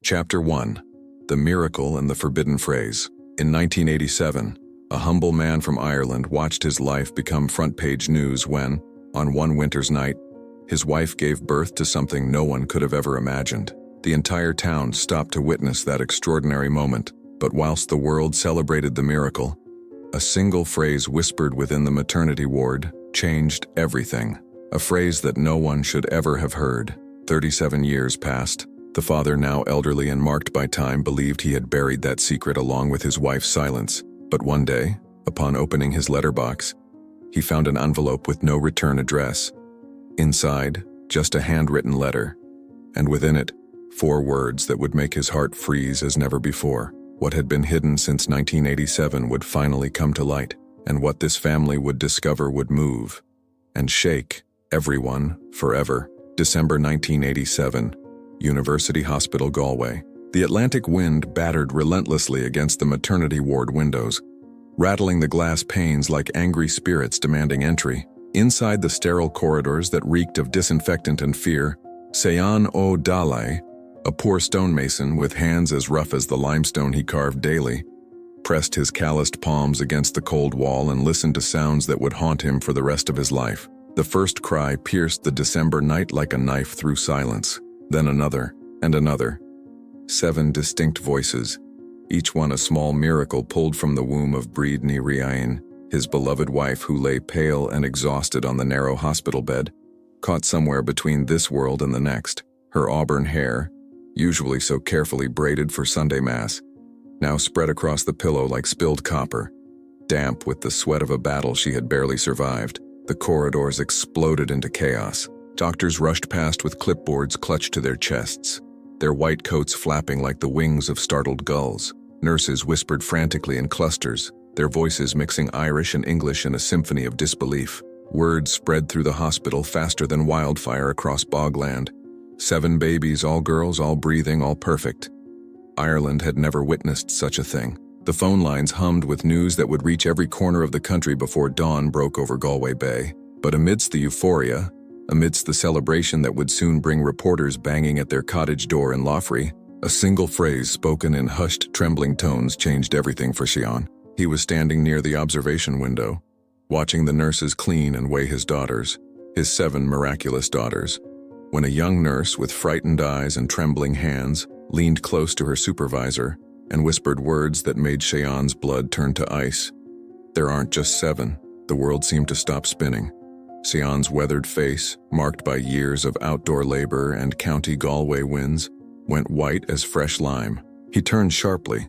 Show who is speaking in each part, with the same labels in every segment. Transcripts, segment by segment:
Speaker 1: Chapter 1. The Miracle and the Forbidden Phrase. In 1987, a humble man from Ireland watched his life become front-page news when, on one winter's night, his wife gave birth to something no one could have ever imagined. The entire town stopped to witness that extraordinary moment, but whilst the world celebrated the miracle, a single phrase whispered within the maternity ward changed everything. A phrase that no one should ever have heard. 37 years passed. The father, now elderly and marked by time, believed he had buried that secret along with his wife's silence. But one day, upon opening his letterbox, he found an envelope with no return address. Inside, just a handwritten letter, and within it, 4 words that would make his heart freeze as never before. What had been hidden since 1987 would finally come to light, and what this family would discover would move and shake everyone forever. December 1987. University Hospital, Galway. The Atlantic wind battered relentlessly against the maternity ward windows, rattling the glass panes like angry spirits demanding entry. Inside the sterile corridors that reeked of disinfectant and fear, Sean O'Dalley, a poor stonemason with hands as rough as the limestone he carved daily, pressed his calloused palms against the cold wall and listened to sounds that would haunt him for the rest of his life. The first cry pierced the December night like a knife through silence. Then another, and another. 7 distinct voices, each one a small miracle pulled from the womb of Bríd ní Riain, his beloved wife who lay pale and exhausted on the narrow hospital bed, caught somewhere between this world and the next. Her auburn hair, usually so carefully braided for Sunday Mass, now spread across the pillow like spilled copper, damp with the sweat of a battle she had barely survived. The corridors exploded into chaos. Doctors rushed past with clipboards clutched to their chests, their white coats flapping like the wings of startled gulls. Nurses whispered frantically in clusters, their voices mixing Irish and English in a symphony of disbelief. Word spread through the hospital faster than wildfire across bogland. 7 babies, all girls, all breathing, all perfect. Ireland had never witnessed such a thing. The phone lines hummed with news that would reach every corner of the country before dawn broke over Galway Bay. But amidst the euphoria, amidst the celebration that would soon bring reporters banging at their cottage door in Loughry, a single phrase spoken in hushed, trembling tones changed everything for Sean. He was standing near the observation window, watching the nurses clean and weigh his daughters, his 7 miraculous daughters, when a young nurse with frightened eyes and trembling hands leaned close to her supervisor and whispered words that made Sean's blood turn to ice. There aren't just 7. The world seemed to stop spinning. Sean's weathered face, marked by years of outdoor labor and county Galway winds, went white as fresh lime. He turned sharply,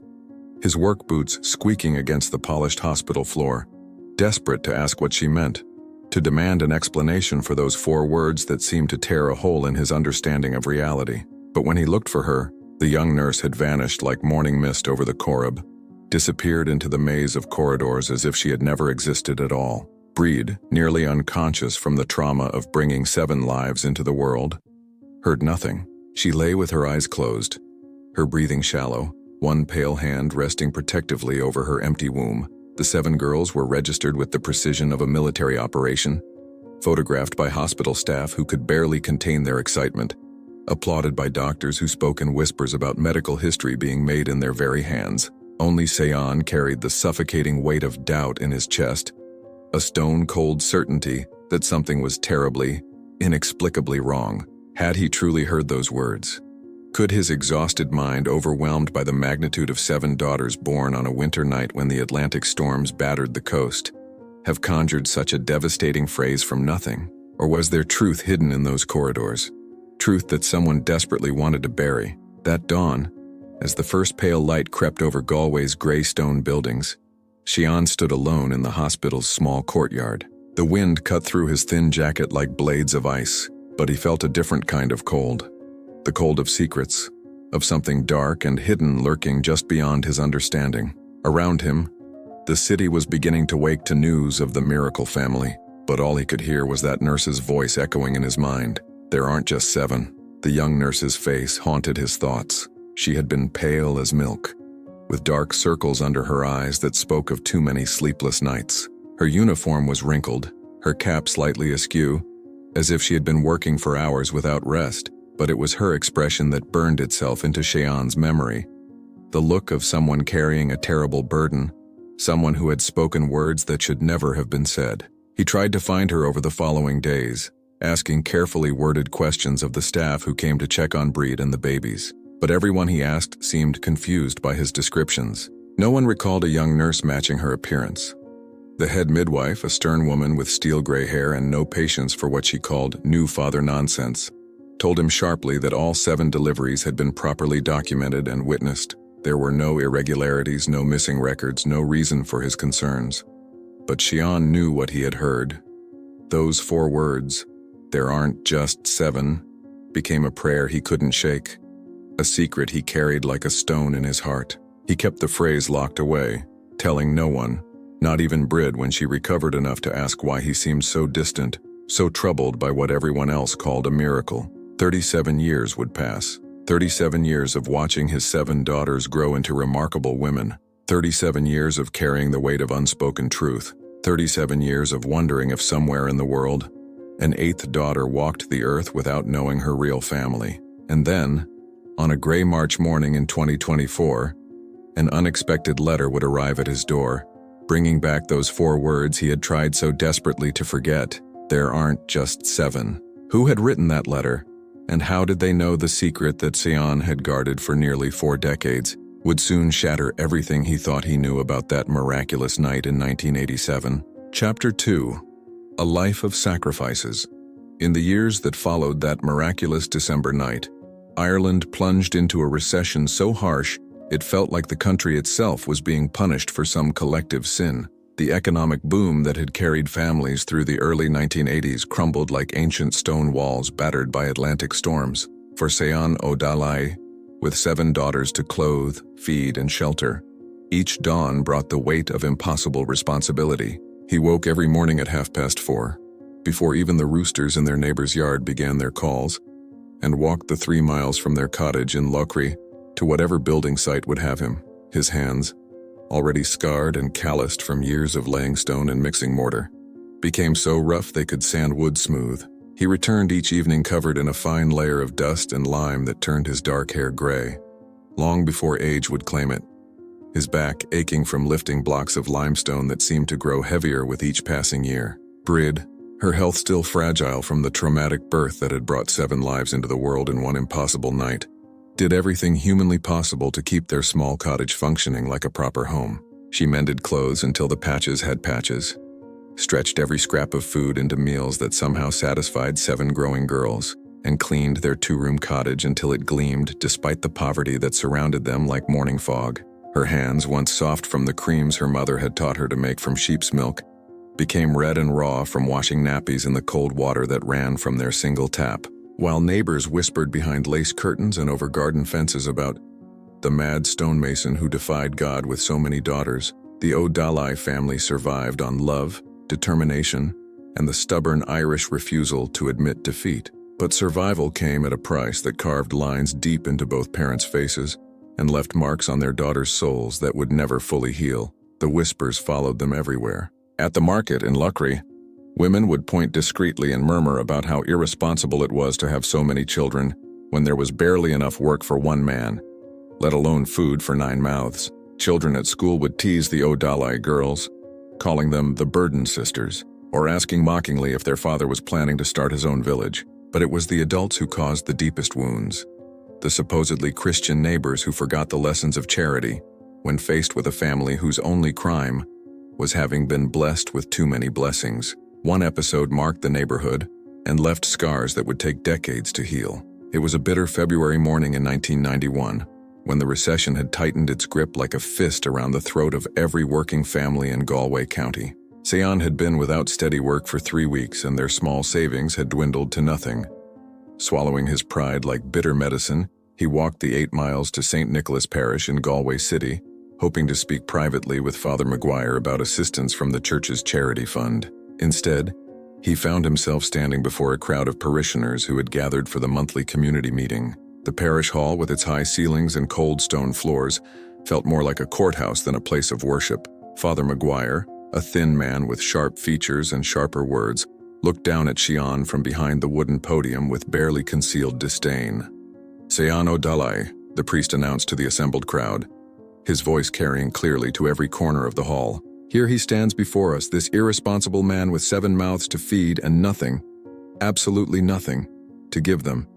Speaker 1: his work boots squeaking against the polished hospital floor, desperate to ask what she meant, to demand an explanation for those 4 words that seemed to tear a hole in his understanding of reality. But when he looked for her, the young nurse had vanished like morning mist over the corrib, disappeared into the maze of corridors as if she had never existed at all. Bríd, nearly unconscious from the trauma of bringing 7 lives into the world, heard nothing. She lay with her eyes closed, her breathing shallow, one pale hand resting protectively over her empty womb. The 7 girls were registered with the precision of a military operation, photographed by hospital staff who could barely contain their excitement, applauded by doctors who spoke in whispers about medical history being made in their very hands. Only Sean carried the suffocating weight of doubt in his chest, a stone-cold certainty that something was terribly, inexplicably wrong. Had he truly heard those words? Could his exhausted mind, overwhelmed by the magnitude of 7 daughters born on a winter night when the Atlantic storms battered the coast, have conjured such a devastating phrase from nothing? Or was there truth hidden in those corridors? Truth that someone desperately wanted to bury? That dawn, as the first pale light crept over Galway's grey stone buildings, Sean stood alone in the hospital's small courtyard. The wind cut through his thin jacket like blades of ice, but he felt a different kind of cold. The cold of secrets, of something dark and hidden lurking just beyond his understanding. Around him, the city was beginning to wake to news of the miracle family, but all he could hear was that nurse's voice echoing in his mind. There aren't just 7. The young nurse's face haunted his thoughts. She had been pale as milk, with dark circles under her eyes that spoke of too many sleepless nights. Her uniform was wrinkled, her cap slightly askew, as if she had been working for hours without rest. but it was her expression that burned itself into Cheyonne's memory. The look of someone carrying a terrible burden, someone who had spoken words that should never have been said. He tried to find her over the following days, asking carefully worded questions of the staff who came to check on Breed and the babies. But everyone he asked seemed confused by his descriptions. No one recalled a young nurse matching her appearance. The head midwife, a stern woman with steel gray hair and no patience for what she called new father nonsense, told him sharply that all 7 deliveries had been properly documented and witnessed. There were no irregularities, no missing records, no reason for his concerns. But Cheyonne knew what he had heard. Those 4 words, "There aren't just 7, became a prayer he couldn't shake, a secret he carried like a stone in his heart. He kept the phrase locked away, telling no one, not even Brid when she recovered enough to ask why he seemed so distant, so troubled by what everyone else called a miracle. 37 years would pass. 37 years of watching his 7 daughters grow into remarkable women. 37 years of carrying the weight of unspoken truth. 37 years of wondering if somewhere in the world, an 8th daughter walked the earth without knowing her real family. And then, on a gray March morning in 2024, an unexpected letter would arrive at his door, bringing back those 4 words he had tried so desperately to forget. There aren't just 7. Who had written that letter? And how did they know the secret that Cheyonne had guarded for nearly 4 decades would soon shatter everything he thought he knew about that miraculous night in 1987? Chapter 2. A Life of Sacrifices. In the years that followed that miraculous December night, Ireland plunged into a recession so harsh it felt like the country itself was being punished for some collective sin. The economic boom that had carried families through the early 1980s crumbled like ancient stone walls battered by Atlantic storms. For Cheyonne O'Dallai, with 7 daughters to clothe, feed, and shelter, each dawn brought the weight of impossible responsibility. He woke every morning at 4:30, before even the roosters in their neighbor's yard began their calls, and walked the 3 miles from their cottage in Lochry to whatever building site would have him. His hands, already scarred and calloused from years of laying stone and mixing mortar, became so rough they could sand wood smooth. He returned each evening covered in a fine layer of dust and lime that turned his dark hair gray, long before age would claim it, his back aching from lifting blocks of limestone that seemed to grow heavier with each passing year. Brid, her health still fragile from the traumatic birth that had brought 7 lives into the world in one impossible night, did everything humanly possible to keep their small cottage functioning like a proper home. She mended clothes until the patches had patches, stretched every scrap of food into meals that somehow satisfied 7 growing girls, and cleaned their 2-room cottage until it gleamed despite the poverty that surrounded them like morning fog. Her hands, once soft from the creams her mother had taught her to make from sheep's milk, became red and raw from washing nappies in the cold water that ran from their single tap. While neighbors whispered behind lace curtains and over garden fences about the mad stonemason who defied God with so many daughters, the O'Dallai family survived on love, determination, and the stubborn Irish refusal to admit defeat. But survival came at a price that carved lines deep into both parents' faces and left marks on their daughters' souls that would never fully heal. The whispers followed them everywhere. At the market in Lochry, women would point discreetly and murmur about how irresponsible it was to have so many children when there was barely enough work for 1 man, let alone food for 9 mouths. Children at school would tease the O'Dallai girls, calling them the Burden Sisters, or asking mockingly if their father was planning to start his own village. But it was the adults who caused the deepest wounds. The supposedly Christian neighbors who forgot the lessons of charity when faced with a family whose only crime was having been blessed with too many blessings. One episode marked the neighborhood and left scars that would take decades to heal. It was a bitter February morning in 1991, when the recession had tightened its grip like a fist around the throat of every working family in Galway County. Cheyonne had been without steady work for 3 weeks, and their small savings had dwindled to nothing. Swallowing his pride like bitter medicine, he walked the 8 miles to St. Nicholas Parish in Galway City, hoping to speak privately with Father Maguire about assistance from the church's charity fund. Instead, he found himself standing before a crowd of parishioners who had gathered for the monthly community meeting. The parish hall, with its high ceilings and cold stone floors, felt more like a courthouse than a place of worship. Father Maguire, a thin man with sharp features and sharper words, looked down at Xian from behind the wooden podium with barely concealed disdain. "Sean O'Dallai," the priest announced to the assembled crowd, his voice carrying clearly to every corner of the hall. "Here he stands before us, this irresponsible man with 7 mouths to feed and nothing, absolutely nothing, to give them.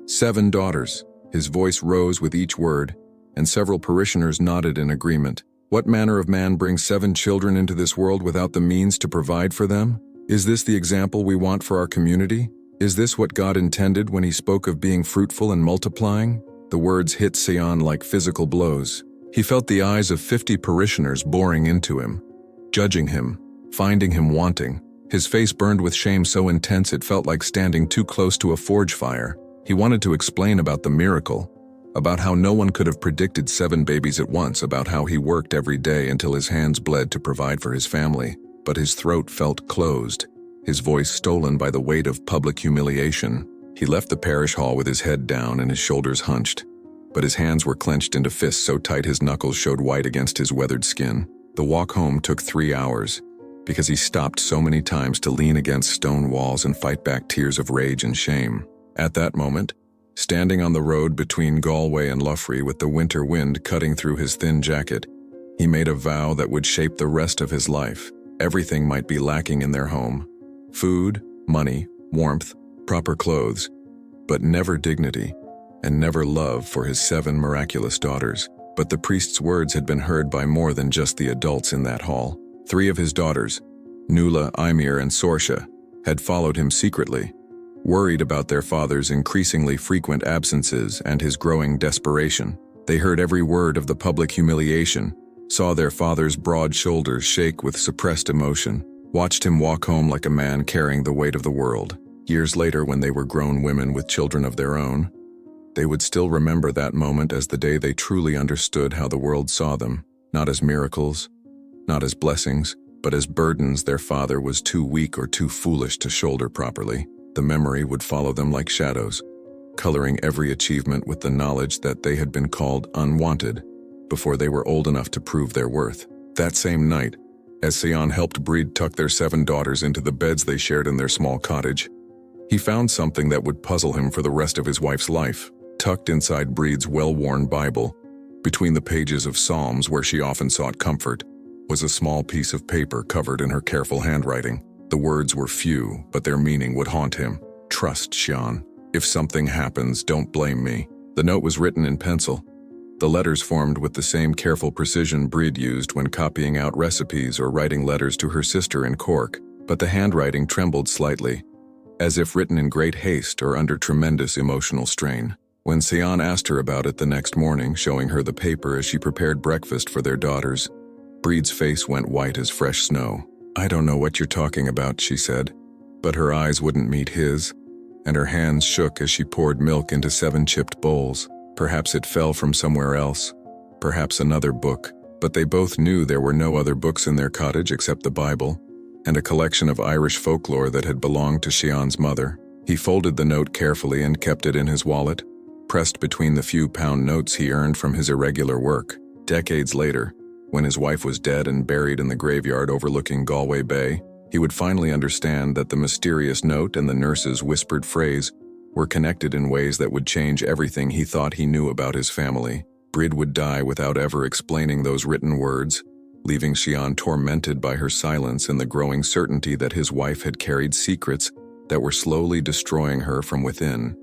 Speaker 1: 7 daughters." His voice rose with each word, and several parishioners nodded in agreement. "What manner of man brings 7 children into this world without the means to provide for them? Is this the example we want for our community? Is this what God intended when he spoke of being fruitful and multiplying?" The words hit Xian like physical blows. He felt the eyes of 50 parishioners boring into him, judging him, finding him wanting. His face burned with shame so intense it felt like standing too close to a forge fire. He wanted to explain about the miracle, about how no one could have predicted 7 babies at once, about how he worked every day until his hands bled to provide for his family, but his throat felt closed, his voice stolen by the weight of public humiliation. He left the parish hall with his head down and his shoulders hunched, but his hands were clenched into fists so tight his knuckles showed white against his weathered skin. The walk home took 3 hours, because he stopped so many times to lean against stone walls and fight back tears of rage and shame. At that moment, standing on the road between Galway and Loughry with the winter wind cutting through his thin jacket, he made a vow that would shape the rest of his life. Everything might be lacking in their home: food, money, warmth, proper clothes, but never dignity, and never love for his 7 miraculous daughters. But the priest's words had been heard by more than just the adults in that hall. 3 of his daughters, Nuala, Eimir, and Sorsha, had followed him secretly, worried about their father's increasingly frequent absences and his growing desperation. They heard every word of the public humiliation, saw their father's broad shoulders shake with suppressed emotion, watched him walk home like a man carrying the weight of the world. Years later, when they were grown women with children of their own, they would still remember that moment as the day they truly understood how the world saw them, not as miracles, not as blessings, but as burdens their father was too weak or too foolish to shoulder properly. The memory would follow them like shadows, coloring every achievement with the knowledge that they had been called unwanted before they were old enough to prove their worth. That same night, as Sion helped Breed tuck their 7 daughters into the beds they shared in their small cottage, he found something that would puzzle him for the rest of his wife's life. Tucked inside Breed's well-worn Bible, between the pages of Psalms where she often sought comfort, was a small piece of paper covered in her careful handwriting. The words were few, but their meaning would haunt him. "Trust, Xian. If something happens, don't blame me." The note was written in pencil, the letters formed with the same careful precision Breed used when copying out recipes or writing letters to her sister in Cork, but the handwriting trembled slightly, as if written in great haste or under tremendous emotional strain. When Sion asked her about it the next morning, showing her the paper as she prepared breakfast for their daughters, Breed's face went white as fresh snow. "I don't know what you're talking about," she said, but her eyes wouldn't meet his, and her hands shook as she poured milk into 7 chipped bowls. Perhaps it fell from somewhere else, perhaps another book, but they both knew there were no other books in their cottage except the Bible, and a collection of Irish folklore that had belonged to Xian's mother. He folded the note carefully and kept it in his wallet, pressed between the few pound notes he earned from his irregular work. Decades later, when his wife was dead and buried in the graveyard overlooking Galway Bay, he would finally understand that the mysterious note and the nurse's whispered phrase were connected in ways that would change everything he thought he knew about his family. Brid would die without ever explaining those written words, leaving Xian tormented by her silence and the growing certainty that his wife had carried secrets that were slowly destroying her from within.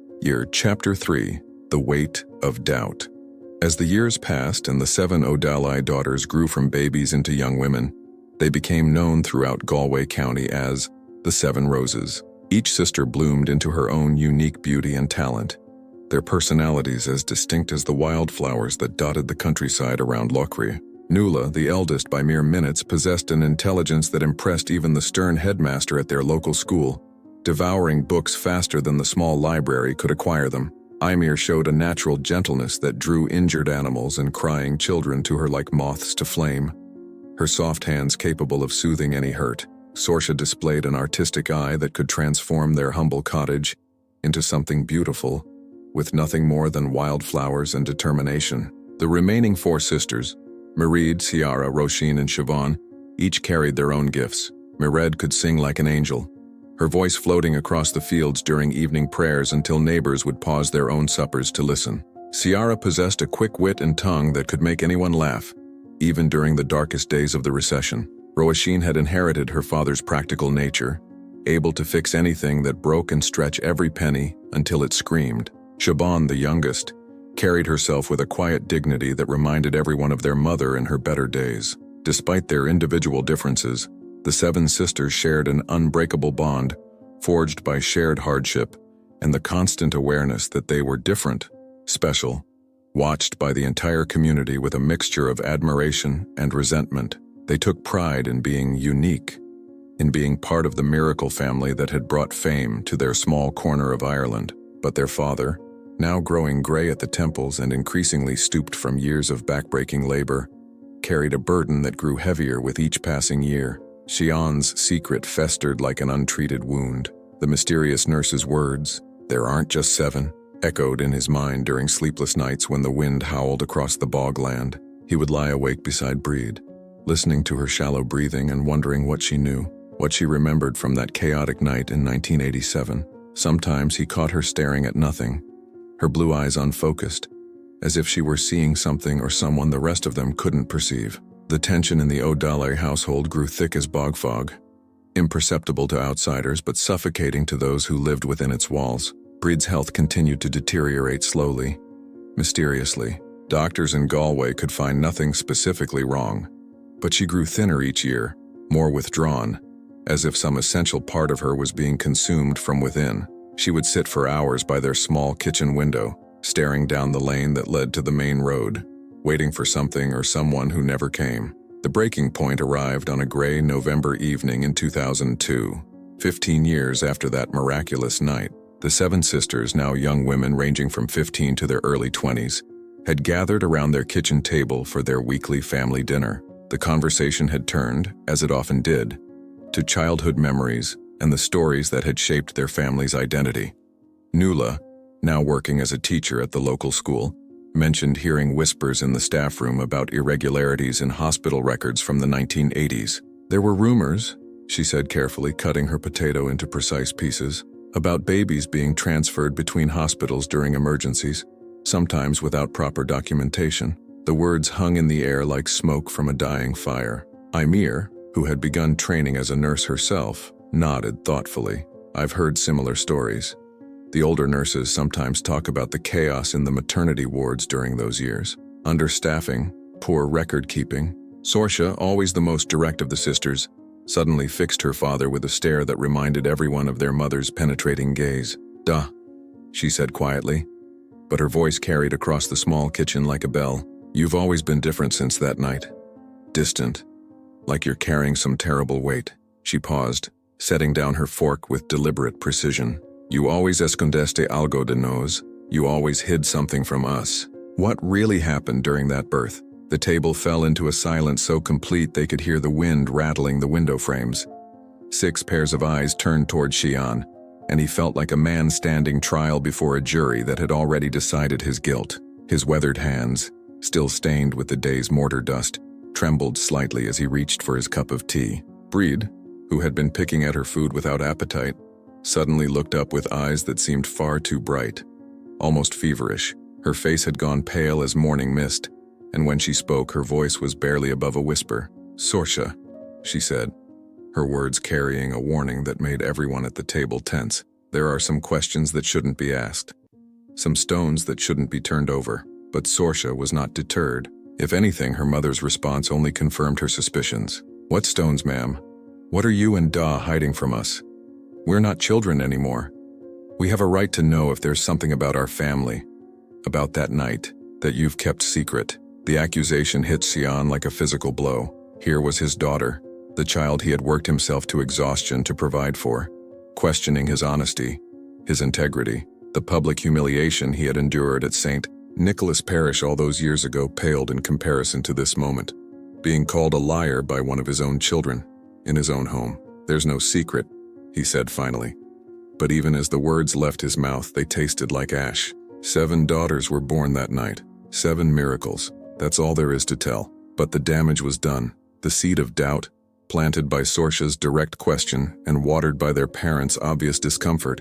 Speaker 1: Chapter 3. The Weight of Doubt. As the years passed and the 7 O'Dallai daughters grew from babies into young women, they became known throughout Galway County as the 7 Roses. Each sister bloomed into her own unique beauty and talent, their personalities as distinct as the wildflowers that dotted the countryside around Loughry. Nuala, the eldest by mere minutes, possessed an intelligence that impressed even the stern headmaster at their local school, devouring books faster than the small library could acquire them. Eimir showed a natural gentleness that drew injured animals and crying children to her like moths to flame, her soft hands capable of soothing any hurt. Sorsha displayed an artistic eye that could transform their humble cottage into something beautiful, with nothing more than wildflowers and determination. The remaining 4 sisters, Mairead, Ciara, Roisin, and Siobhan, each carried their own gifts. Mairead could sing like an angel, her voice floating across the fields during evening prayers until neighbors would pause their own suppers to listen. Ciara possessed a quick wit and tongue that could make anyone laugh, even during the darkest days of the recession. Roisin had inherited her father's practical nature, able to fix anything that broke and stretch every penny until it screamed. Siobhan, the youngest, carried herself with a quiet dignity that reminded everyone of their mother in her better days. Despite their individual differences, the seven sisters shared an unbreakable bond, forged by shared hardship and the constant awareness that they were different, special, watched by the entire community with a mixture of admiration and resentment. They took pride in being unique, in being part of the miracle family that had brought fame to their small corner of Ireland. But their father, now growing gray at the temples and increasingly stooped from years of backbreaking labor, carried a burden that grew heavier with each passing year. Sian's secret festered like an untreated wound. The mysterious nurse's words, "There aren't just seven," echoed in his mind during sleepless nights when the wind howled across the bogland. He would lie awake beside Breed, listening to her shallow breathing and wondering what she knew, what she remembered from that chaotic night in 1987. Sometimes he caught her staring at nothing, her blue eyes unfocused, as if she were seeing something or someone the rest of them couldn't perceive. The tension in the O'Donnell household grew thick as bog fog, imperceptible to outsiders but suffocating to those who lived within its walls. Breed's health continued to deteriorate slowly, mysteriously. Doctors in Galway could find nothing specifically wrong, but she grew thinner each year, more withdrawn, as if some essential part of her was being consumed from within. She would sit for hours by their small kitchen window, staring down the lane that led to the main road, waiting for something or someone who never came. The breaking point arrived on a gray November evening in 2002, 15 years after that miraculous night. The seven sisters, now young women ranging from 15 to their early 20s, had gathered around their kitchen table for their weekly family dinner. The conversation had turned, as it often did, to childhood memories and the stories that had shaped their family's identity. Nuala, now working as a teacher at the local school, mentioned hearing whispers in the staff room about irregularities in hospital records from the 1980s. There were rumors, she said carefully, cutting her potato into precise pieces, about babies being transferred between hospitals during emergencies, sometimes without proper documentation. The words hung in the air like smoke from a dying fire. Ymir, who had begun training as a nurse herself, nodded thoughtfully. "I've heard similar stories. The older nurses sometimes talk about the chaos in the maternity wards during those years. Understaffing, poor record-keeping." Sorcia, always the most direct of the sisters, suddenly fixed her father with a stare that reminded everyone of their mother's penetrating gaze. "Duh," she said quietly, but her voice carried across the small kitchen like a bell. "You've always been different since that night. Distant, like you're carrying some terrible weight." She paused, setting down her fork with deliberate precision. "You always escondeste algo de nos. You always hid something from us." What really happened during that birth? The table fell into a silence so complete they could hear the wind rattling the window frames. 6 pairs of eyes turned toward Sian, and he felt like a man standing trial before a jury that had already decided his guilt. His weathered hands, still stained with the day's mortar dust, trembled slightly as he reached for his cup of tea. Breed, who had been picking at her food without appetite, suddenly looked up with eyes that seemed far too bright, almost feverish. Her face had gone pale as morning mist, and when she spoke, her voice was barely above a whisper. "Sorcia," she said, her words carrying a warning that made everyone at the table tense. "There are some questions that shouldn't be asked, some stones that shouldn't be turned over." But Sorcia was not deterred. If anything, her mother's response only confirmed her suspicions. "What stones, ma'am? What are you and Da hiding from us? We're not children anymore. We have a right to know if there's something about our family, about that night, that you've kept secret." The accusation hit Sian like a physical blow. Here was his daughter, the child he had worked himself to exhaustion to provide for, questioning his honesty, his integrity. The public humiliation he had endured at St. Nicholas Parish all those years ago paled in comparison to this moment. Being called a liar by one of his own children, in his own home. "There's no secret," he said finally. But even as the words left his mouth, they tasted like ash. 7 daughters were born that night. 7 miracles. That's all there is to tell. But the damage was done. The seed of doubt, planted by Sorcia's direct question and watered by their parents' obvious discomfort,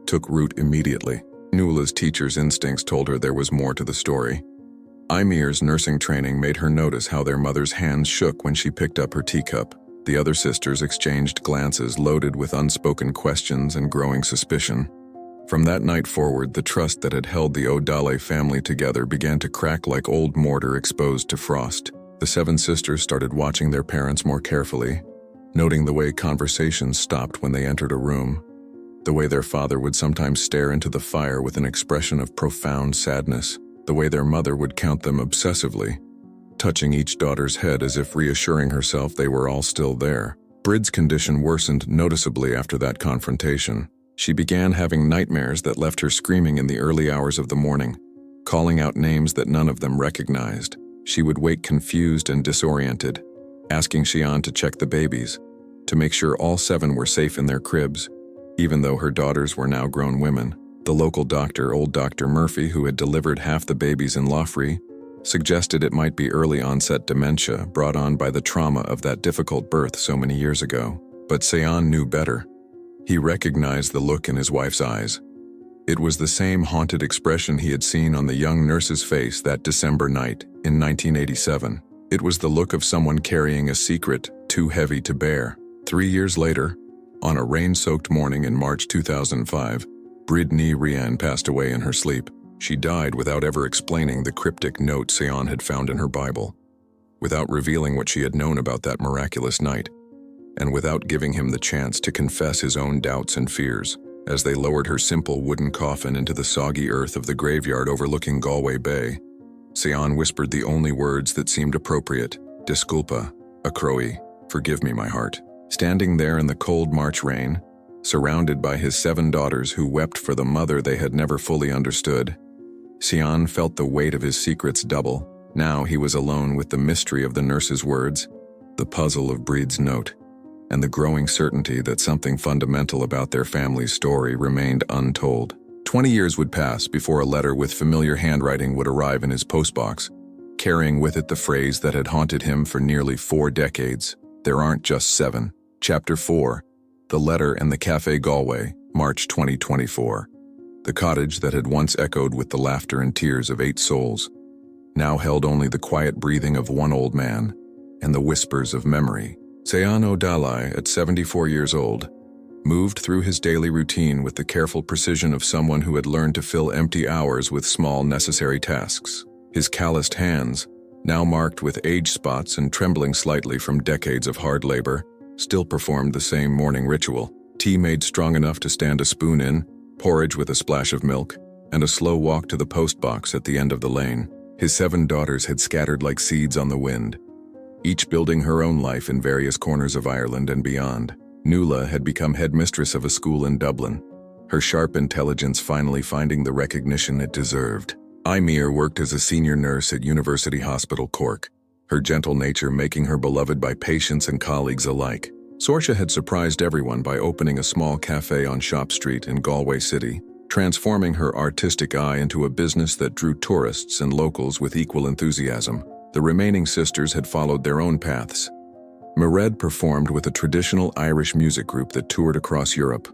Speaker 1: took root immediately. Nuala's teacher's instincts told her there was more to the story. Imir's nursing training made her notice how their mother's hands shook when she picked up her teacup. The other sisters exchanged glances loaded with unspoken questions and growing suspicion. From that night forward, the trust that had held the O'Dale family together began to crack like old mortar exposed to frost. The 7 sisters started watching their parents more carefully, noting the way conversations stopped when they entered a room, the way their father would sometimes stare into the fire with an expression of profound sadness, the way their mother would count them obsessively, touching each daughter's head as if reassuring herself they were all still there. Brid's condition worsened noticeably after that confrontation. She began having nightmares that left her screaming in the early hours of the morning, calling out names that none of them recognized. She would wake confused and disoriented, asking Xian to check the babies, to make sure all 7 were safe in their cribs, even though her daughters were now grown women. The local doctor, old Dr. Murphy, who had delivered half the babies in Loffrey, suggested it might be early-onset dementia brought on by the trauma of that difficult birth so many years ago. But Xian knew better. He recognized the look in his wife's eyes. It was the same haunted expression he had seen on the young nurse's face that December night in 1987. It was the look of someone carrying a secret too heavy to bear. 3 years later, on a rain-soaked morning in March 2005, Bridney Rian passed away in her sleep. She died without ever explaining the cryptic note Xian had found in her Bible, without revealing what she had known about that miraculous night, and without giving him the chance to confess his own doubts and fears. As they lowered her simple wooden coffin into the soggy earth of the graveyard overlooking Galway Bay, Xian whispered the only words that seemed appropriate: "Disculpa, Acroy, forgive me, my heart." Standing there in the cold March rain, surrounded by his 7 daughters who wept for the mother they had never fully understood, Xian felt the weight of his secrets double. Now he was alone with the mystery of the nurse's words, the puzzle of Breed's note, and the growing certainty that something fundamental about their family's story remained untold. 20 years would pass before a letter with familiar handwriting would arrive in his postbox, carrying with it the phrase that had haunted him for nearly 4 decades: "There aren't just 7. Chapter 4. The Letter in the Café Galway, March 2024. The cottage that had once echoed with the laughter and tears of 8 souls, now held only the quiet breathing of one old man and the whispers of memory. Xian O'Dale, at 74 years old, moved through his daily routine with the careful precision of someone who had learned to fill empty hours with small necessary tasks. His calloused hands, now marked with age spots and trembling slightly from decades of hard labor, still performed the same morning ritual: tea made strong enough to stand a spoon in, porridge with a splash of milk, and a slow walk to the post box at the end of the lane. His 7 daughters had scattered like seeds on the wind, each building her own life in various corners of Ireland and beyond. Nuala had become headmistress of a school in Dublin, her sharp intelligence finally finding the recognition it deserved. Imir worked as a senior nurse at University Hospital Cork, her gentle nature making her beloved by patients and colleagues alike. Sorcia had surprised everyone by opening a small cafe on Shop Street in Galway City, transforming her artistic eye into a business that drew tourists and locals with equal enthusiasm. The remaining sisters had followed their own paths. Mairead performed with a traditional Irish music group that toured across Europe,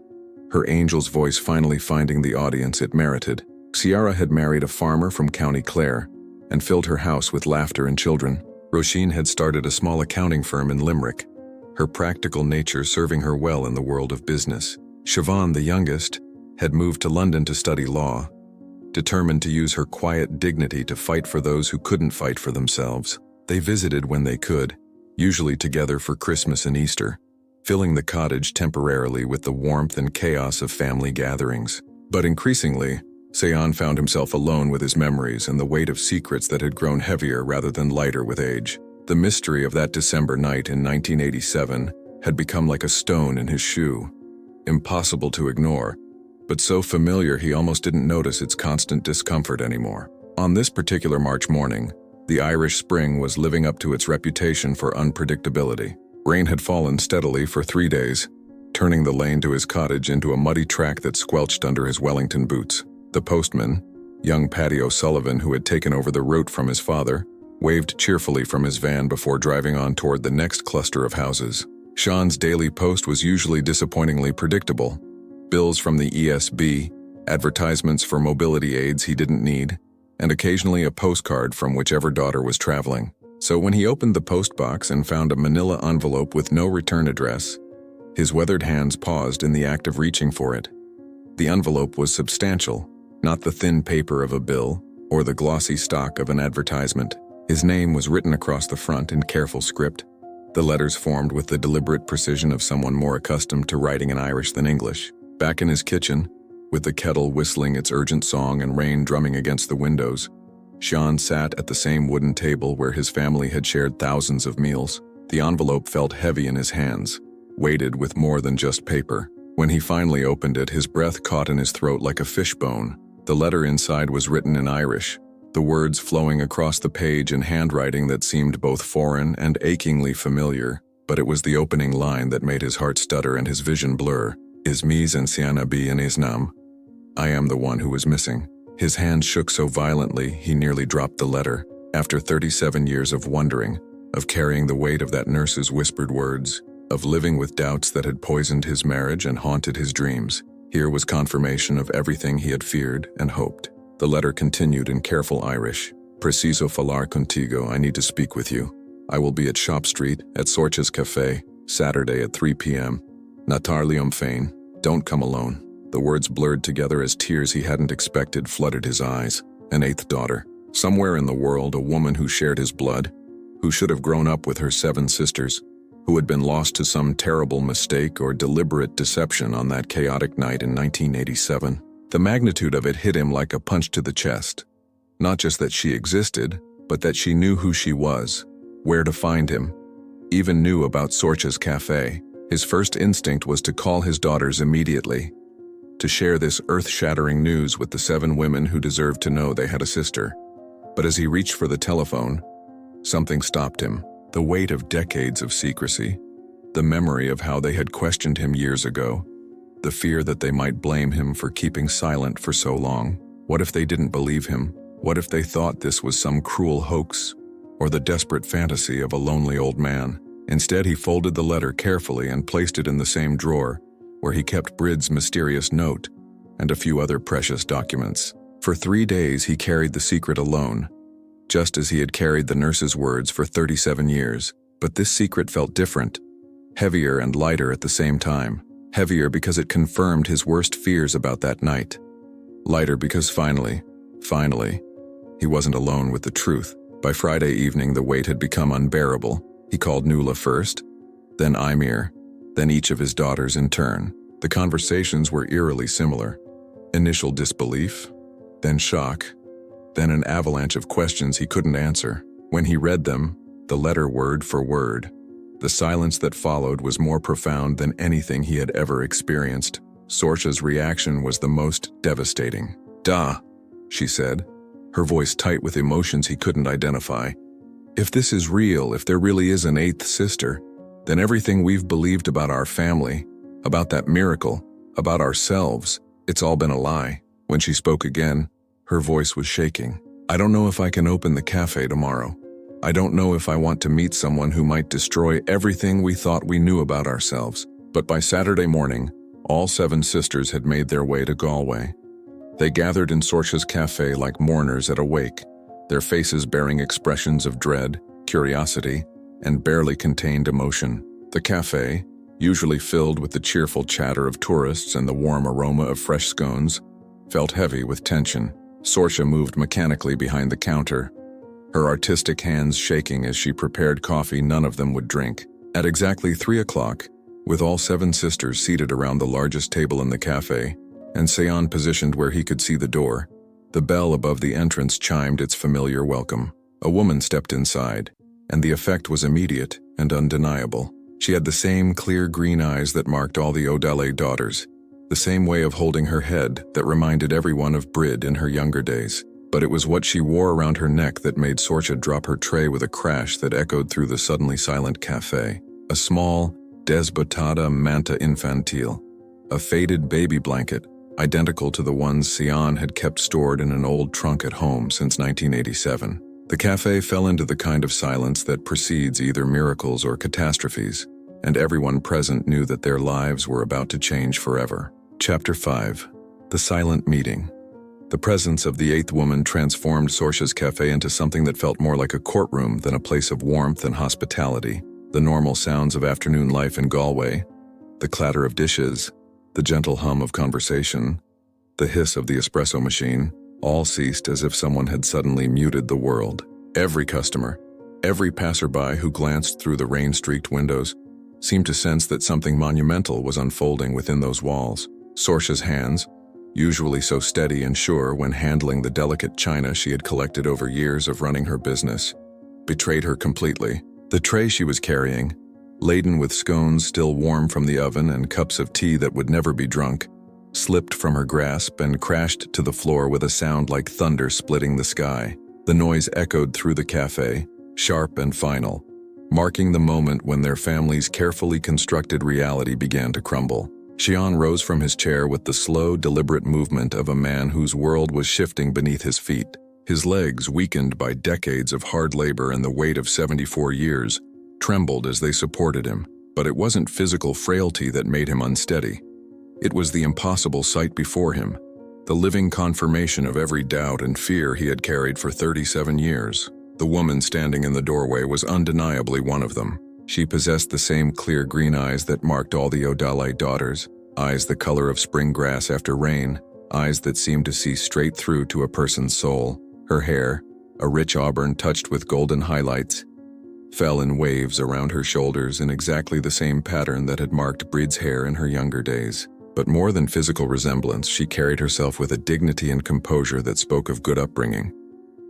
Speaker 1: her angel's voice finally finding the audience it merited. Ciara had married a farmer from County Clare and filled her house with laughter and children. Roisin had started a small accounting firm in Limerick, her practical nature serving her well in the world of business. Siobhan, the youngest, had moved to London to study law, determined to use her quiet dignity to fight for those who couldn't fight for themselves. They visited when they could, usually together for Christmas and Easter, filling the cottage temporarily with the warmth and chaos of family gatherings. But increasingly, Xian found himself alone with his memories and the weight of secrets that had grown heavier rather than lighter with age. The mystery of that December night in 1987 had become like a stone in his shoe, impossible to ignore, but so familiar he almost didn't notice its constant discomfort anymore. On this particular March morning, the Irish spring was living up to its reputation for unpredictability. Rain had fallen steadily for 3 days, turning the lane to his cottage into a muddy track that squelched under his Wellington boots. The postman, young Paddy O'Sullivan, who had taken over the route from his father, waved cheerfully from his van before driving on toward the next cluster of houses. Sean's daily post was usually disappointingly predictable. Bills from the ESB, advertisements for mobility aids he didn't need, and occasionally a postcard from whichever daughter was traveling. So when he opened the postbox and found a manila envelope with no return address, his weathered hands paused in the act of reaching for it. The envelope was substantial, not the thin paper of a bill or the glossy stock of an advertisement. His name was written across the front in careful script, the letters formed with the deliberate precision of someone more accustomed to writing in Irish than English. Back in his kitchen, with the kettle whistling its urgent song and rain drumming against the windows, Sean sat at the same wooden table where his family had shared thousands of meals. The envelope felt heavy in his hands, weighted with more than just paper. When he finally opened it, his breath caught in his throat like a fishbone. The letter inside was written in Irish, the words flowing across the page in handwriting that seemed both foreign and achingly familiar, but it was the opening line that made his heart stutter and his vision blur. Is mis anciana bi in Isnam? I am the one who is missing. His hand shook so violently he nearly dropped the letter. After 37 years of wondering, of carrying the weight of that nurse's whispered words, of living with doubts that had poisoned his marriage and haunted his dreams, here was confirmation of everything he had feared and hoped. The letter continued in careful Irish. Preciso falar contigo, I need to speak with you. I will be at Shop Street, at Sorcha's Cafe, Saturday at 3 p.m. Natarlium Fain, don't come alone. The words blurred together as tears he hadn't expected flooded his eyes. An eighth daughter. Somewhere in the world, a woman who shared his blood, who should have grown up with her 7 sisters, who had been lost to some terrible mistake or deliberate deception on that chaotic night in 1987. The magnitude of it hit him like a punch to the chest. Not just that she existed, but that she knew who she was, where to find him, even knew about Sorcha's Cafe. His first instinct was to call his daughters immediately, to share this earth-shattering news with the 7 women who deserved to know they had a sister. But as he reached for the telephone, something stopped him. The weight of decades of secrecy, the memory of how they had questioned him years ago, the fear that they might blame him for keeping silent for so long. What if they didn't believe him? What if they thought this was some cruel hoax or the desperate fantasy of a lonely old man? Instead, he folded the letter carefully and placed it in the same drawer where he kept Brid's mysterious note and a few other precious documents. For 3 days, he carried the secret alone, just as he had carried the nurse's words for 37 years. But this secret felt different, heavier and lighter at the same time. Heavier because it confirmed his worst fears about that night. Lighter because finally, he wasn't alone with the truth. By Friday evening, the weight had become unbearable. He called Nuala first, then Imir, then each of his daughters in turn. The conversations were eerily similar. Initial disbelief, then shock, then an avalanche of questions he couldn't answer. When he read them, the letter word for word, the silence that followed was more profound than anything he had ever experienced. Sorcha's reaction was the most devastating. "Da," she said, her voice tight with emotions he couldn't identify. "If this is real, if there really is an 8th sister, then everything we've believed about our family, about that miracle, about ourselves, it's all been a lie." When she spoke again, her voice was shaking. "I don't know if I can open the cafe tomorrow. I don't know if I want to meet someone who might destroy everything we thought we knew about ourselves." But by Saturday morning, all 7 sisters had made their way to Galway. They gathered in Sorcha's Cafe like mourners at a wake, their faces bearing expressions of dread, curiosity, and barely contained emotion. The cafe, usually filled with the cheerful chatter of tourists and the warm aroma of fresh scones, felt heavy with tension. Sorcha moved mechanically behind the counter, her artistic hands shaking as she prepared coffee none of them would drink. At exactly 3 o'clock, with all 7 sisters seated around the largest table in the cafe, and Sean positioned where he could see the door, the bell above the entrance chimed its familiar welcome. A woman stepped inside, and the effect was immediate and undeniable. She had the same clear green eyes that marked all the O'Dalley daughters, the same way of holding her head that reminded everyone of Brid in her younger days. But it was what she wore around her neck that made Sorcha drop her tray with a crash that echoed through the suddenly silent cafe. A small, desbotada manta infantile, a faded baby blanket, identical to the ones Sean had kept stored in an old trunk at home since 1987. The cafe fell into the kind of silence that precedes either miracles or catastrophes, and everyone present knew that their lives were about to change forever. Chapter 5. The Silent Meeting. The presence of the eighth woman transformed Sorcha's cafe into something that felt more like a courtroom than a place of warmth and hospitality. The normal sounds of afternoon life in Galway, the clatter of dishes, the gentle hum of conversation, the hiss of the espresso machine, all ceased as if someone had suddenly muted the world. Every customer, every passerby who glanced through the rain-streaked windows, seemed to sense that something monumental was unfolding within those walls. Sorcha's hands, usually so steady and sure when handling the delicate china she had collected over years of running her business, betrayed her completely. The tray she was carrying, laden with scones still warm from the oven and cups of tea that would never be drunk, slipped from her grasp and crashed to the floor with a sound like thunder splitting the sky. The noise echoed through the cafe, sharp and final, marking the moment when their family's carefully constructed reality began to crumble. Xian rose from his chair with the slow, deliberate movement of a man whose world was shifting beneath his feet. His legs, weakened by decades of hard labor and the weight of 74 years, trembled as they supported him. But it wasn't physical frailty that made him unsteady. It was the impossible sight before him, the living confirmation of every doubt and fear he had carried for 37 years. The woman standing in the doorway was undeniably one of them. She possessed the same clear green eyes that marked all the O'Dallite daughters, eyes the color of spring grass after rain, eyes that seemed to see straight through to a person's soul. Her hair, a rich auburn touched with golden highlights, fell in waves around her shoulders in exactly the same pattern that had marked Brid's hair in her younger days. But more than physical resemblance, she carried herself with a dignity and composure that spoke of good upbringing,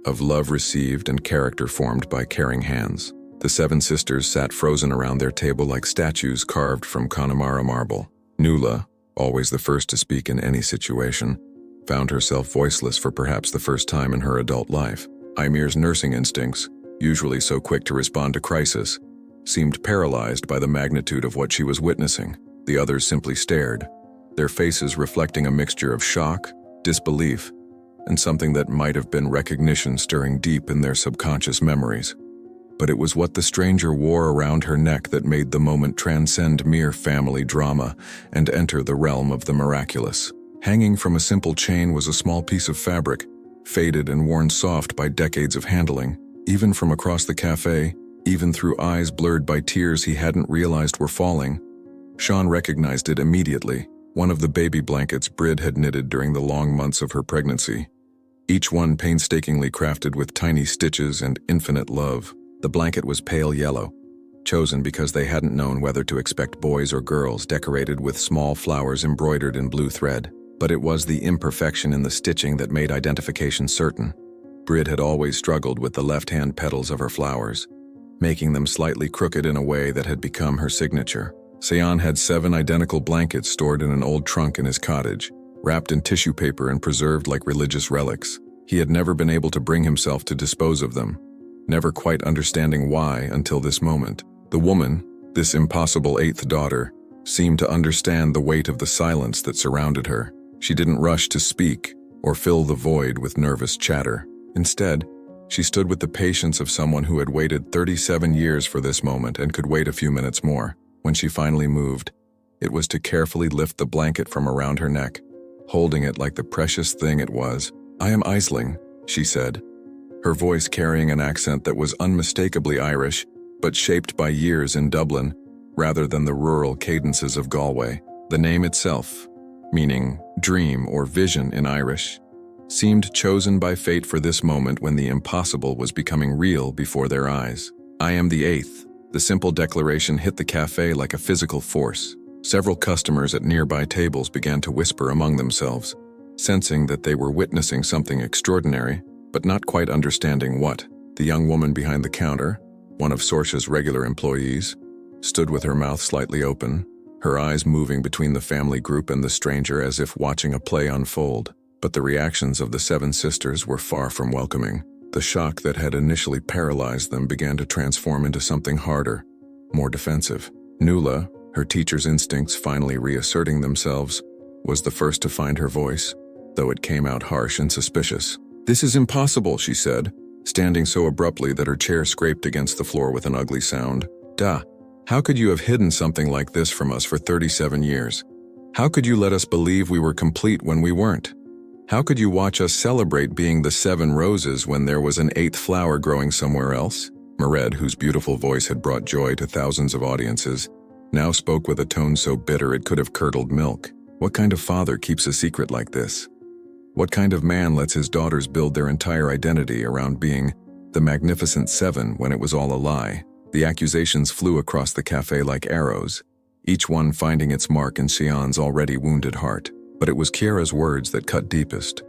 Speaker 1: of love received and character formed by caring hands. The 7 sisters sat frozen around their table like statues carved from Connemara marble. Nuala, always the first to speak in any situation, found herself voiceless for perhaps the first time in her adult life. Ymir's nursing instincts, usually so quick to respond to crisis, seemed paralyzed by the magnitude of what she was witnessing. The others simply stared, their faces reflecting a mixture of shock, disbelief, and something that might have been recognition stirring deep in their subconscious memories. But it was what the stranger wore around her neck that made the moment transcend mere family drama and enter the realm of the miraculous. Hanging from a simple chain was a small piece of fabric, faded and worn soft by decades of handling. Even from across the cafe, even through eyes blurred by tears he hadn't realized were falling, Sean recognized it immediately. One of the baby blankets Brid had knitted during the long months of her pregnancy, each one painstakingly crafted with tiny stitches and infinite love. The blanket was pale yellow, chosen because they hadn't known whether to expect boys or girls, decorated with small flowers embroidered in blue thread. But it was the imperfection in the stitching that made identification certain. Brid had always struggled with the left-hand petals of her flowers, making them slightly crooked in a way that had become her signature. Xian had 7 identical blankets stored in an old trunk in his cottage, wrapped in tissue paper and preserved like religious relics. He had never been able to bring himself to dispose of them, never quite understanding why until this moment. The woman, this impossible 8th daughter, seemed to understand the weight of the silence that surrounded her. She didn't rush to speak or fill the void with nervous chatter. Instead, she stood with the patience of someone who had waited 37 years for this moment and could wait a few minutes more. When she finally moved, it was to carefully lift the blanket from around her neck, holding it like the precious thing it was. "I am Aisling," she said, her voice carrying an accent that was unmistakably Irish, but shaped by years in Dublin rather than the rural cadences of Galway. The name itself, meaning dream or vision in Irish, seemed chosen by fate for this moment when the impossible was becoming real before their eyes. "I am the 8th." The simple declaration hit the cafe like a physical force. Several customers at nearby tables began to whisper among themselves, sensing that they were witnessing something extraordinary, but not quite understanding what. The young woman behind the counter, one of Sorcha's regular employees, stood with her mouth slightly open, her eyes moving between the family group and the stranger as if watching a play unfold. But the reactions of the 7 sisters were far from welcoming. The shock that had initially paralyzed them began to transform into something harder, more defensive. Nuala, her teacher's instincts finally reasserting themselves, was the first to find her voice, though it came out harsh and suspicious. "This is impossible," she said, standing so abruptly that her chair scraped against the floor with an ugly sound. "Duh. How could you have hidden something like this from us for 37 years? How could you let us believe we were complete when we weren't? How could you watch us celebrate being the 7 roses when there was an 8th flower growing somewhere else?" Mered, whose beautiful voice had brought joy to thousands of audiences, now spoke with a tone so bitter it could have curdled milk. What kind of father keeps a secret like this? What kind of man lets his daughters build their entire identity around being the Magnificent Seven when it was all a lie? The accusations flew across the cafe like arrows, each one finding its mark in Xian's already wounded heart. But it was Kiara's words that cut deepest.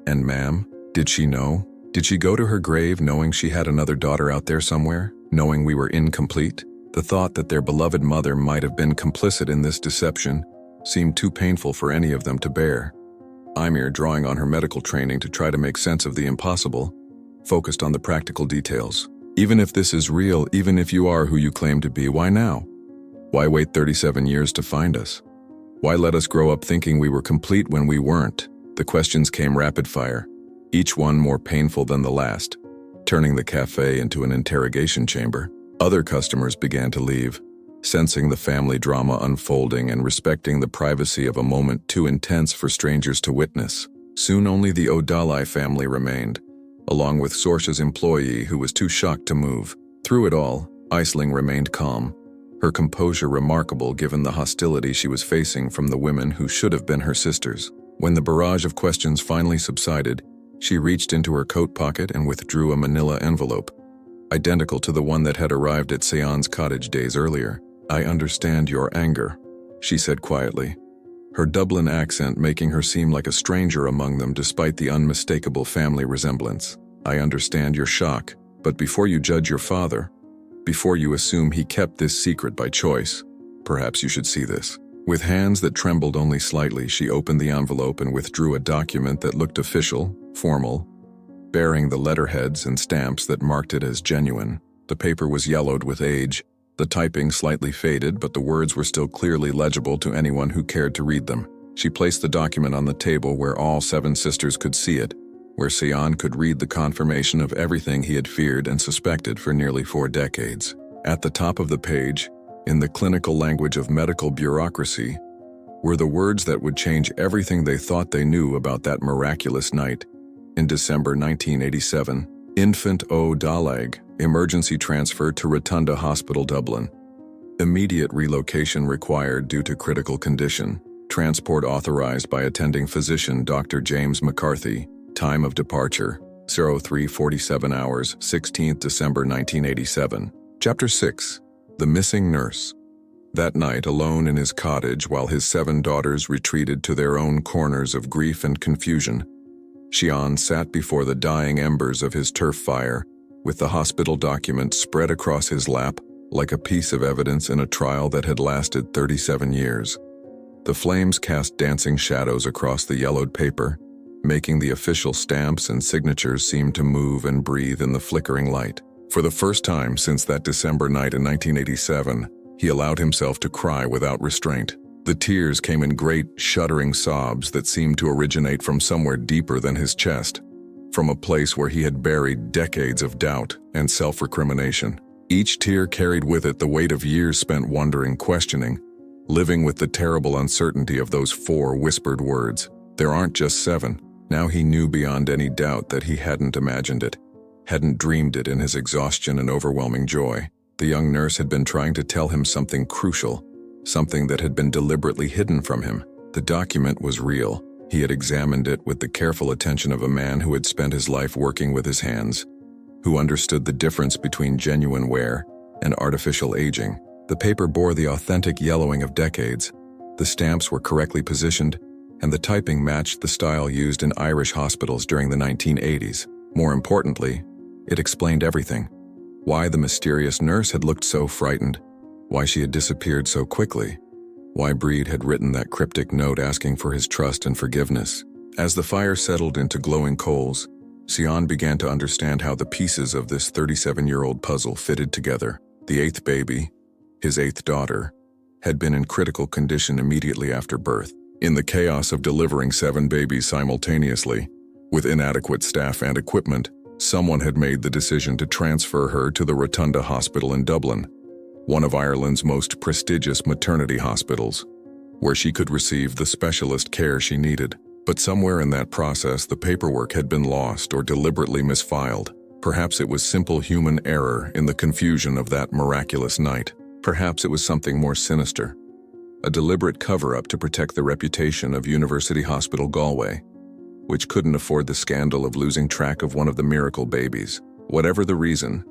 Speaker 1: "And ma'am, did she know? Did she go to her grave knowing she had another daughter out there somewhere, knowing we were incomplete?" The thought that their beloved mother might have been complicit in this deception seemed too painful for any of them to bear. Ymir, drawing on her medical training to try to make sense of the impossible, focused on the practical details. "Even if this is real, even if you are who you claim to be, why now? Why wait 37 years to find us? Why let us grow up thinking we were complete when we weren't?" The questions came rapid fire, each one more painful than the last, turning the cafe into an interrogation chamber. Other customers began to leave, sensing the family drama unfolding and respecting the privacy of a moment too intense for strangers to witness. Soon only the O'Dallai family remained, along with Sorcha's employee who was too shocked to move. Through it all, Aisling remained calm, her composure remarkable given the hostility she was facing from the women who should have been her sisters. When the barrage of questions finally subsided, she reached into her coat pocket and withdrew a manila envelope, identical to the one that had arrived at Xian's cottage days earlier. "I understand your anger," she said quietly, her Dublin accent making her seem like a stranger among them despite the unmistakable family resemblance. "I understand your shock, but before you judge your father, before you assume he kept this secret by choice, perhaps you should see this." With hands that trembled only slightly, she opened the envelope and withdrew a document that looked official, formal, bearing the letterheads and stamps that marked it as genuine. The paper was yellowed with age, the typing slightly faded, but the words were still clearly legible to anyone who cared to read them. She placed the document on the table where all 7 sisters could see it, where Xian could read the confirmation of everything he had feared and suspected for nearly 4 decades. At the top of the page, in the clinical language of medical bureaucracy, were the words that would change everything they thought they knew about that miraculous night. In December 1987, infant O'Dallai, emergency transfer to Rotunda Hospital, Dublin. Immediate relocation required due to critical condition. Transport authorized by attending physician Dr. James McCarthy. Time of departure, 03:47 hours, 16th December 1987. Chapter 6. The Missing Nurse. That night, alone in his cottage while his 7 daughters retreated to their own corners of grief and confusion, Xian sat before the dying embers of his turf fire, with the hospital document spread across his lap like a piece of evidence in a trial that had lasted 37 years. The flames cast dancing shadows across the yellowed paper, making the official stamps and signatures seem to move and breathe in the flickering light. For the first time since that December night in 1987, he allowed himself to cry without restraint. The tears came in great, shuddering sobs that seemed to originate from somewhere deeper than his chest, from a place where he had buried decades of doubt and self-recrimination. Each tear carried with it the weight of years spent wondering, questioning, living with the terrible uncertainty of those 4 whispered words. There aren't just 7. Now he knew beyond any doubt that he hadn't imagined it, hadn't dreamed it in his exhaustion and overwhelming joy. The young nurse had been trying to tell him something crucial, something that had been deliberately hidden from him. The document was real. He had examined it with the careful attention of a man who had spent his life working with his hands, who understood the difference between genuine wear and artificial aging. The paper bore the authentic yellowing of decades. The stamps were correctly positioned, and the typing matched the style used in Irish hospitals during the 1980s. More importantly, it explained everything. Why the mysterious nurse had looked so frightened, why she had disappeared so quickly, why Breed had written that cryptic note asking for his trust and forgiveness. As the fire settled into glowing coals, Xian began to understand how the pieces of this 37-year-old puzzle fitted together. The 8th baby, his 8th daughter, had been in critical condition immediately after birth. In the chaos of delivering 7 babies simultaneously, with inadequate staff and equipment, Someone had made the decision to transfer her to the Rotunda Hospital in Dublin, one of Ireland's most prestigious maternity hospitals, where she could receive the specialist care she needed. But somewhere in that process, the paperwork had been lost or deliberately misfiled. Perhaps it was simple human error in the confusion of that miraculous night. Perhaps it was something more sinister, a deliberate cover-up to protect the reputation of University Hospital Galway, which couldn't afford the scandal of losing track of one of the miracle babies. Whatever the reason,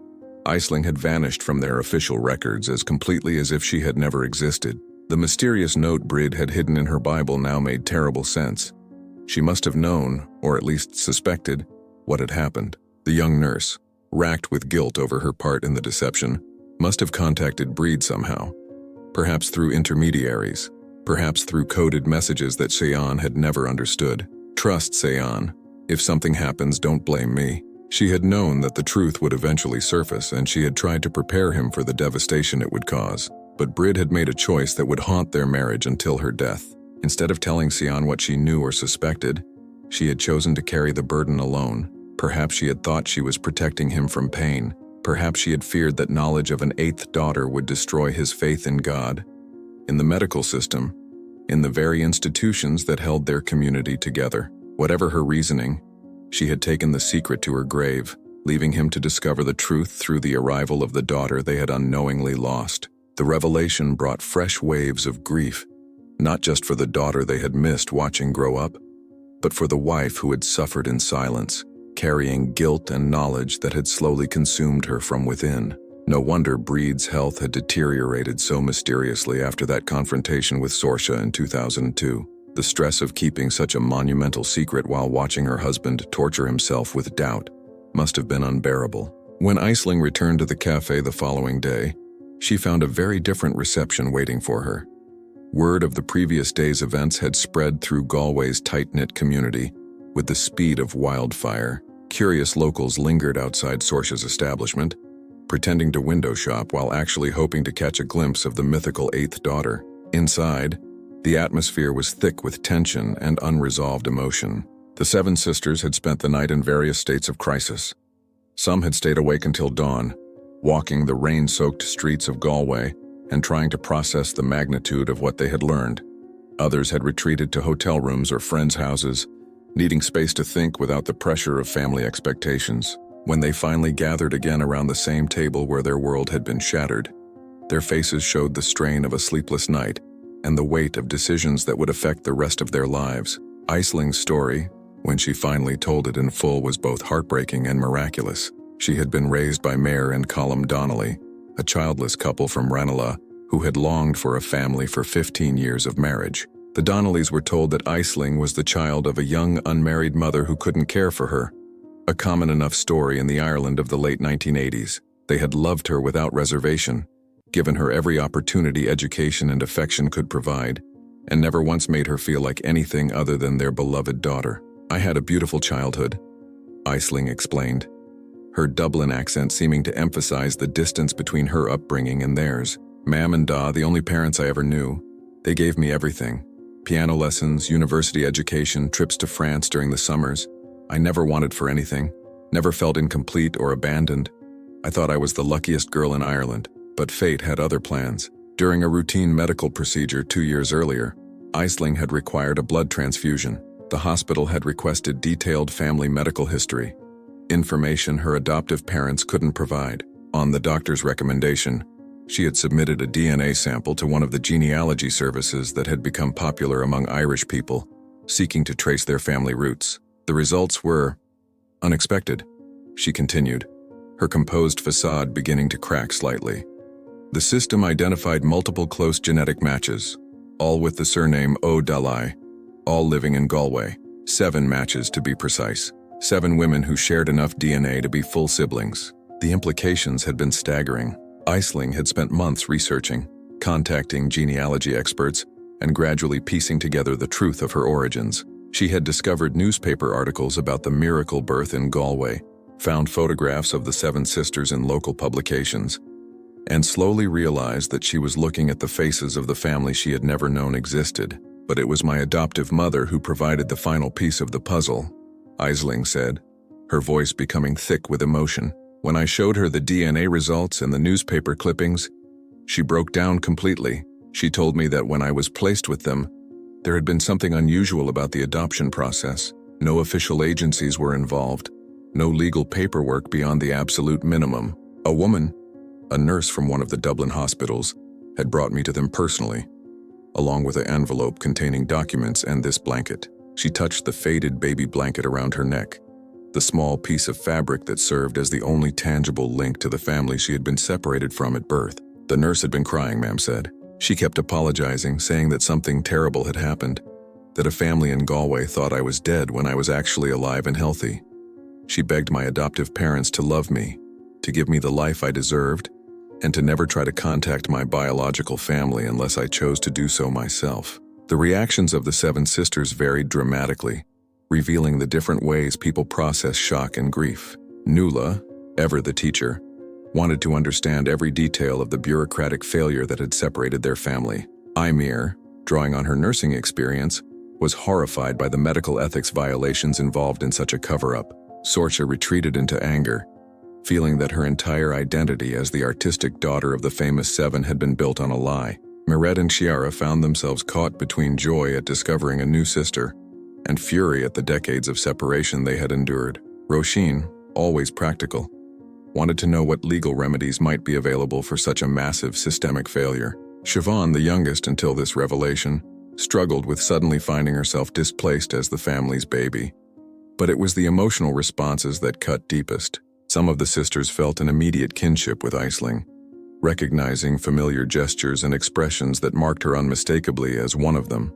Speaker 1: Aisling had vanished from their official records as completely as if she had never existed. The mysterious note Brid had hidden in her Bible now made terrible sense. She must have known, or at least suspected, what had happened. The young nurse, racked with guilt over her part in the deception, must have contacted Brid somehow. Perhaps through intermediaries, perhaps through coded messages that Sean had never understood. Trust Sean. If something happens, don't blame me. She had known that the truth would eventually surface, and she had tried to prepare him for the devastation it would cause. But Brid had made a choice that would haunt their marriage until her death. Instead of telling Sean what she knew or suspected, she had chosen to carry the burden alone. Perhaps she had thought she was protecting him from pain. Perhaps she had feared that knowledge of an eighth daughter would destroy his faith in God, in the medical system, in the very institutions that held their community together. Whatever her reasoning, she had taken the secret to her grave, leaving him to discover the truth through the arrival of the daughter they had unknowingly lost. The revelation brought fresh waves of grief, not just for the daughter they had missed watching grow up, but for the wife who had suffered in silence, carrying guilt and knowledge that had slowly consumed her from within. No wonder Brid's health had deteriorated so mysteriously after that confrontation with Saoirse in 2002. The stress of keeping such a monumental secret while watching her husband torture himself with doubt must have been unbearable. When Aisling returned to the cafe the following day, she found a very different reception waiting for her. Word of the previous day's events had spread through Galway's tight-knit community with the speed of wildfire. Curious locals lingered outside Saoirse's establishment, pretending to window shop while actually hoping to catch a glimpse of the mythical eighth daughter. Inside, the atmosphere was thick with tension and unresolved emotion. The seven sisters had spent the night in various states of crisis. Some had stayed awake until dawn, walking the rain-soaked streets of Galway and trying to process the magnitude of what they had learned. Others had retreated to hotel rooms or friends' houses, needing space to think without the pressure of family expectations. When they finally gathered again around the same table where their world had been shattered, their faces showed the strain of a sleepless night and the weight of decisions that would affect the rest of their lives. Aisling's story, when she finally told it in full, was both heartbreaking and miraculous. She had been raised by Mayor and Colm Donnelly, a childless couple from Ranelagh who had longed for a family for 15 years of marriage. The Donnellys were told that Aisling was the child of a young unmarried mother who couldn't care for her, a common enough story in the Ireland of the late 1980s. They had loved her without reservation, given her every opportunity education and affection could provide, and never once made her feel like anything other than their beloved daughter. "I had a beautiful childhood," Aisling explained, her Dublin accent seeming to emphasize the distance between her upbringing and theirs. "Mam and Da, the only parents I ever knew. They gave me everything. Piano lessons, university education, trips to France during the summers. I never wanted for anything, never felt incomplete or abandoned. I thought I was the luckiest girl in Ireland, but fate had other plans." During a routine medical procedure 2 years earlier, Aisling had required a blood transfusion. The hospital had requested detailed family medical history, information her adoptive parents couldn't provide. On the doctor's recommendation, she had submitted a DNA sample to one of the genealogy services that had become popular among Irish people, seeking to trace their family roots. The results were unexpected, she continued, her composed facade beginning to crack slightly. The system identified multiple close genetic matches, all with the surname O'Donnell, all living in Galway. 7 matches to be precise. 7 women who shared enough DNA to be full siblings. The implications had been staggering. Aisling had spent months researching, contacting genealogy experts, and gradually piecing together the truth of her origins. She had discovered newspaper articles about the miracle birth in Galway, found photographs of the 7 sisters in local publications, and slowly realized that she was looking at the faces of the family she had never known existed. "But it was my adoptive mother who provided the final piece of the puzzle," Aisling said, her voice becoming thick with emotion. When I showed her the DNA results and the newspaper clippings, she broke down completely. She told me that when I was placed with them, there had been something unusual about the adoption process. No official agencies were involved, no legal paperwork beyond the absolute minimum. A woman, a nurse from one of the Dublin hospitals, had brought me to them personally, along with an envelope containing documents and this blanket. She touched the faded baby blanket around her neck, the small piece of fabric that served as the only tangible link to the family she had been separated from at birth. The nurse had been crying, ma'am said. She kept apologizing, saying that something terrible had happened, that a family in Galway thought I was dead when I was actually alive and healthy. She begged my adoptive parents to love me, to give me the life I deserved, and to never try to contact my biological family unless I chose to do so myself. The reactions of the 7 sisters varied dramatically, revealing the different ways people process shock and grief. Nuala, ever the teacher, wanted to understand every detail of the bureaucratic failure that had separated their family. Eimir, drawing on her nursing experience, was horrified by the medical ethics violations involved in such a cover-up. Sorcha retreated into anger, feeling that her entire identity as the artistic daughter of the famous 7 had been built on a lie. Mairead and Chiara found themselves caught between joy at discovering a new sister and fury at the decades of separation they had endured. Roisin, always practical, wanted to know what legal remedies might be available for such a massive systemic failure. Siobhan, the youngest until this revelation, struggled with suddenly finding herself displaced as the family's baby. But it was the emotional responses that cut deepest. Some of the sisters felt an immediate kinship with Aisling, recognizing familiar gestures and expressions that marked her unmistakably as one of them.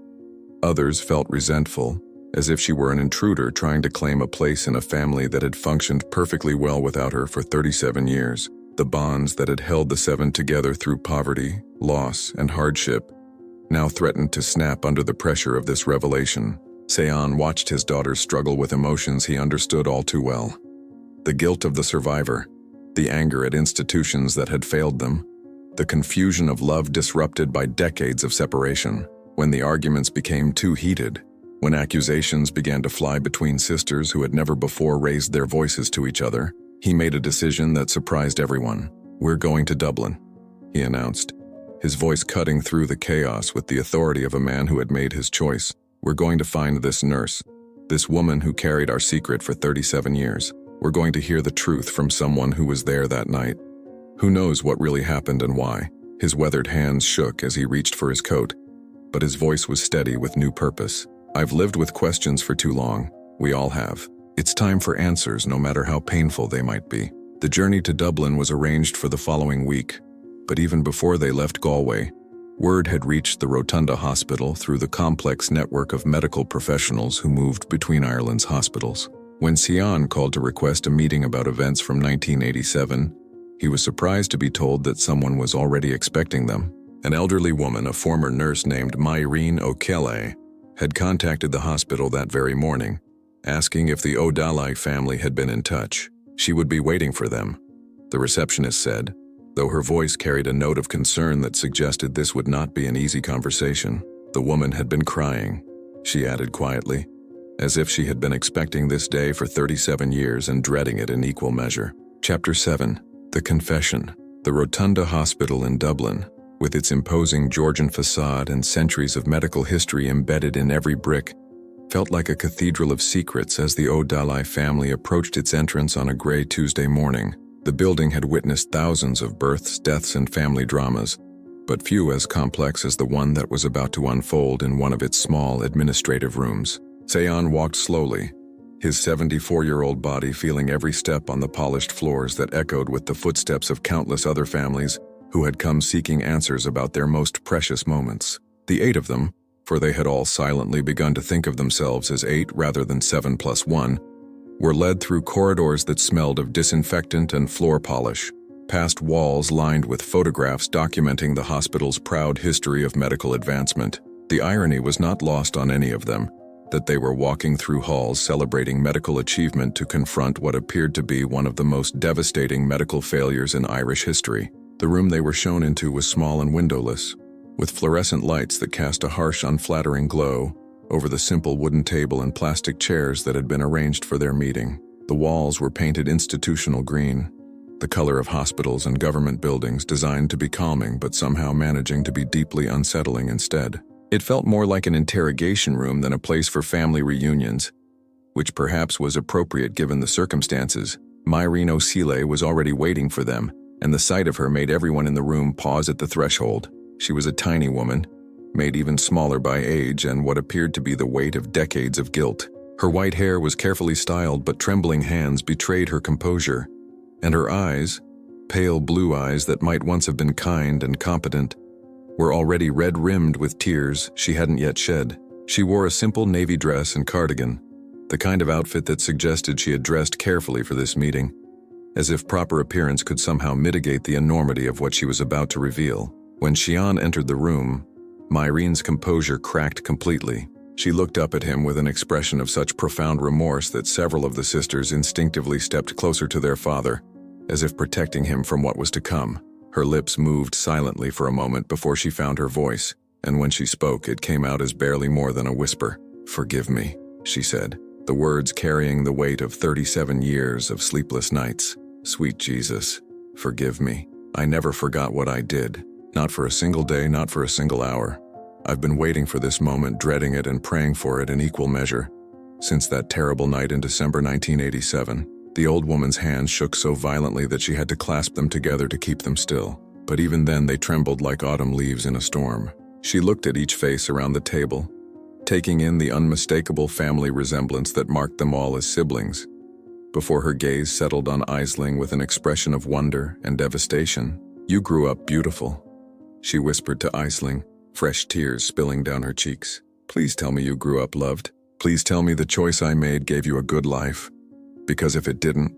Speaker 1: Others felt resentful, as if she were an intruder trying to claim a place in a family that had functioned perfectly well without her for 37 years. The bonds that had held the 7 together through poverty, loss, and hardship now threatened to snap under the pressure of this revelation. Sean watched his daughters struggle with emotions he understood all too well. The guilt of the survivor, the anger at institutions that had failed them, the confusion of love disrupted by decades of separation. When the arguments became too heated, when accusations began to fly between sisters who had never before raised their voices to each other, he made a decision that surprised everyone. "We're going to Dublin," he announced, his voice cutting through the chaos with the authority of a man who had made his choice. "We're going to find this nurse, this woman who carried our secret for 37 years. We're going to hear the truth from someone who was there that night. Who knows what really happened and why?" His weathered hands shook as he reached for his coat, but his voice was steady with new purpose. "I've lived with questions for too long. We all have. It's time for answers, no matter how painful they might be." The journey to Dublin was arranged for the following week, but even before they left Galway, word had reached the Rotunda Hospital through the complex network of medical professionals who moved between Ireland's hospitals. When Sion called to request a meeting about events from 1987, he was surprised to be told that someone was already expecting them. An elderly woman, a former nurse named Myrene O'Kelly, had contacted the hospital that very morning, asking if the O'Dallagh family had been in touch. She would be waiting for them, the receptionist said, though her voice carried a note of concern that suggested this would not be an easy conversation. The woman had been crying, she added quietly, as if she had been expecting this day for 37 years and dreading it in equal measure. Chapter 7. The Confession. The Rotunda Hospital in Dublin, with its imposing Georgian facade and centuries of medical history embedded in every brick, felt like a cathedral of secrets as the O'Dallagh family approached its entrance on a gray Tuesday morning. The building had witnessed thousands of births, deaths, and family dramas, but few as complex as the one that was about to unfold in one of its small administrative rooms. Seon walked slowly, his 74-year-old body feeling every step on the polished floors that echoed with the footsteps of countless other families who had come seeking answers about their most precious moments. The 8 of them, for they had all silently begun to think of themselves as 8 rather than 7 plus 1, were led through corridors that smelled of disinfectant and floor polish, past walls lined with photographs documenting the hospital's proud history of medical advancement. The irony was not lost on any of them, that they were walking through halls celebrating medical achievement to confront what appeared to be one of the most devastating medical failures in Irish history. The room they were shown into was small and windowless, with fluorescent lights that cast a harsh, unflattering glow over the simple wooden table and plastic chairs that had been arranged for their meeting. The walls were painted institutional green, the color of hospitals and government buildings designed to be calming but somehow managing to be deeply unsettling instead. It felt more like an interrogation room than a place for family reunions, which perhaps was appropriate given the circumstances. Myrene O'Seeley was already waiting for them, and the sight of her made everyone in the room pause at the threshold. She was a tiny woman, made even smaller by age and what appeared to be the weight of decades of guilt. Her white hair was carefully styled, but trembling hands betrayed her composure, and her eyes, pale blue eyes that might once have been kind and competent, were already red-rimmed with tears she hadn't yet shed. She wore a simple navy dress and cardigan, the kind of outfit that suggested she had dressed carefully for this meeting, as if proper appearance could somehow mitigate the enormity of what she was about to reveal. When Xian entered the room, Myrene's composure cracked completely. She looked up at him with an expression of such profound remorse that several of the sisters instinctively stepped closer to their father, as if protecting him from what was to come. Her lips moved silently for a moment before she found her voice, and when she spoke, it came out as barely more than a whisper. "Forgive me," she said, the words carrying the weight of 37 years of sleepless nights. "Sweet Jesus, forgive me. I never forgot what I did. Not for a single day, not for a single hour. I've been waiting for this moment, dreading it and praying for it in equal measure. Since that terrible night in December 1987, the old woman's hands shook so violently that she had to clasp them together to keep them still. But even then they trembled like autumn leaves in a storm. She looked at each face around the table, taking in the unmistakable family resemblance that marked them all as siblings, before her gaze settled on Aisling with an expression of wonder and devastation. "You grew up beautiful," she whispered to Aisling, fresh tears spilling down her cheeks. "Please tell me you grew up loved. Please tell me the choice I made gave you a good life. Because if it didn't,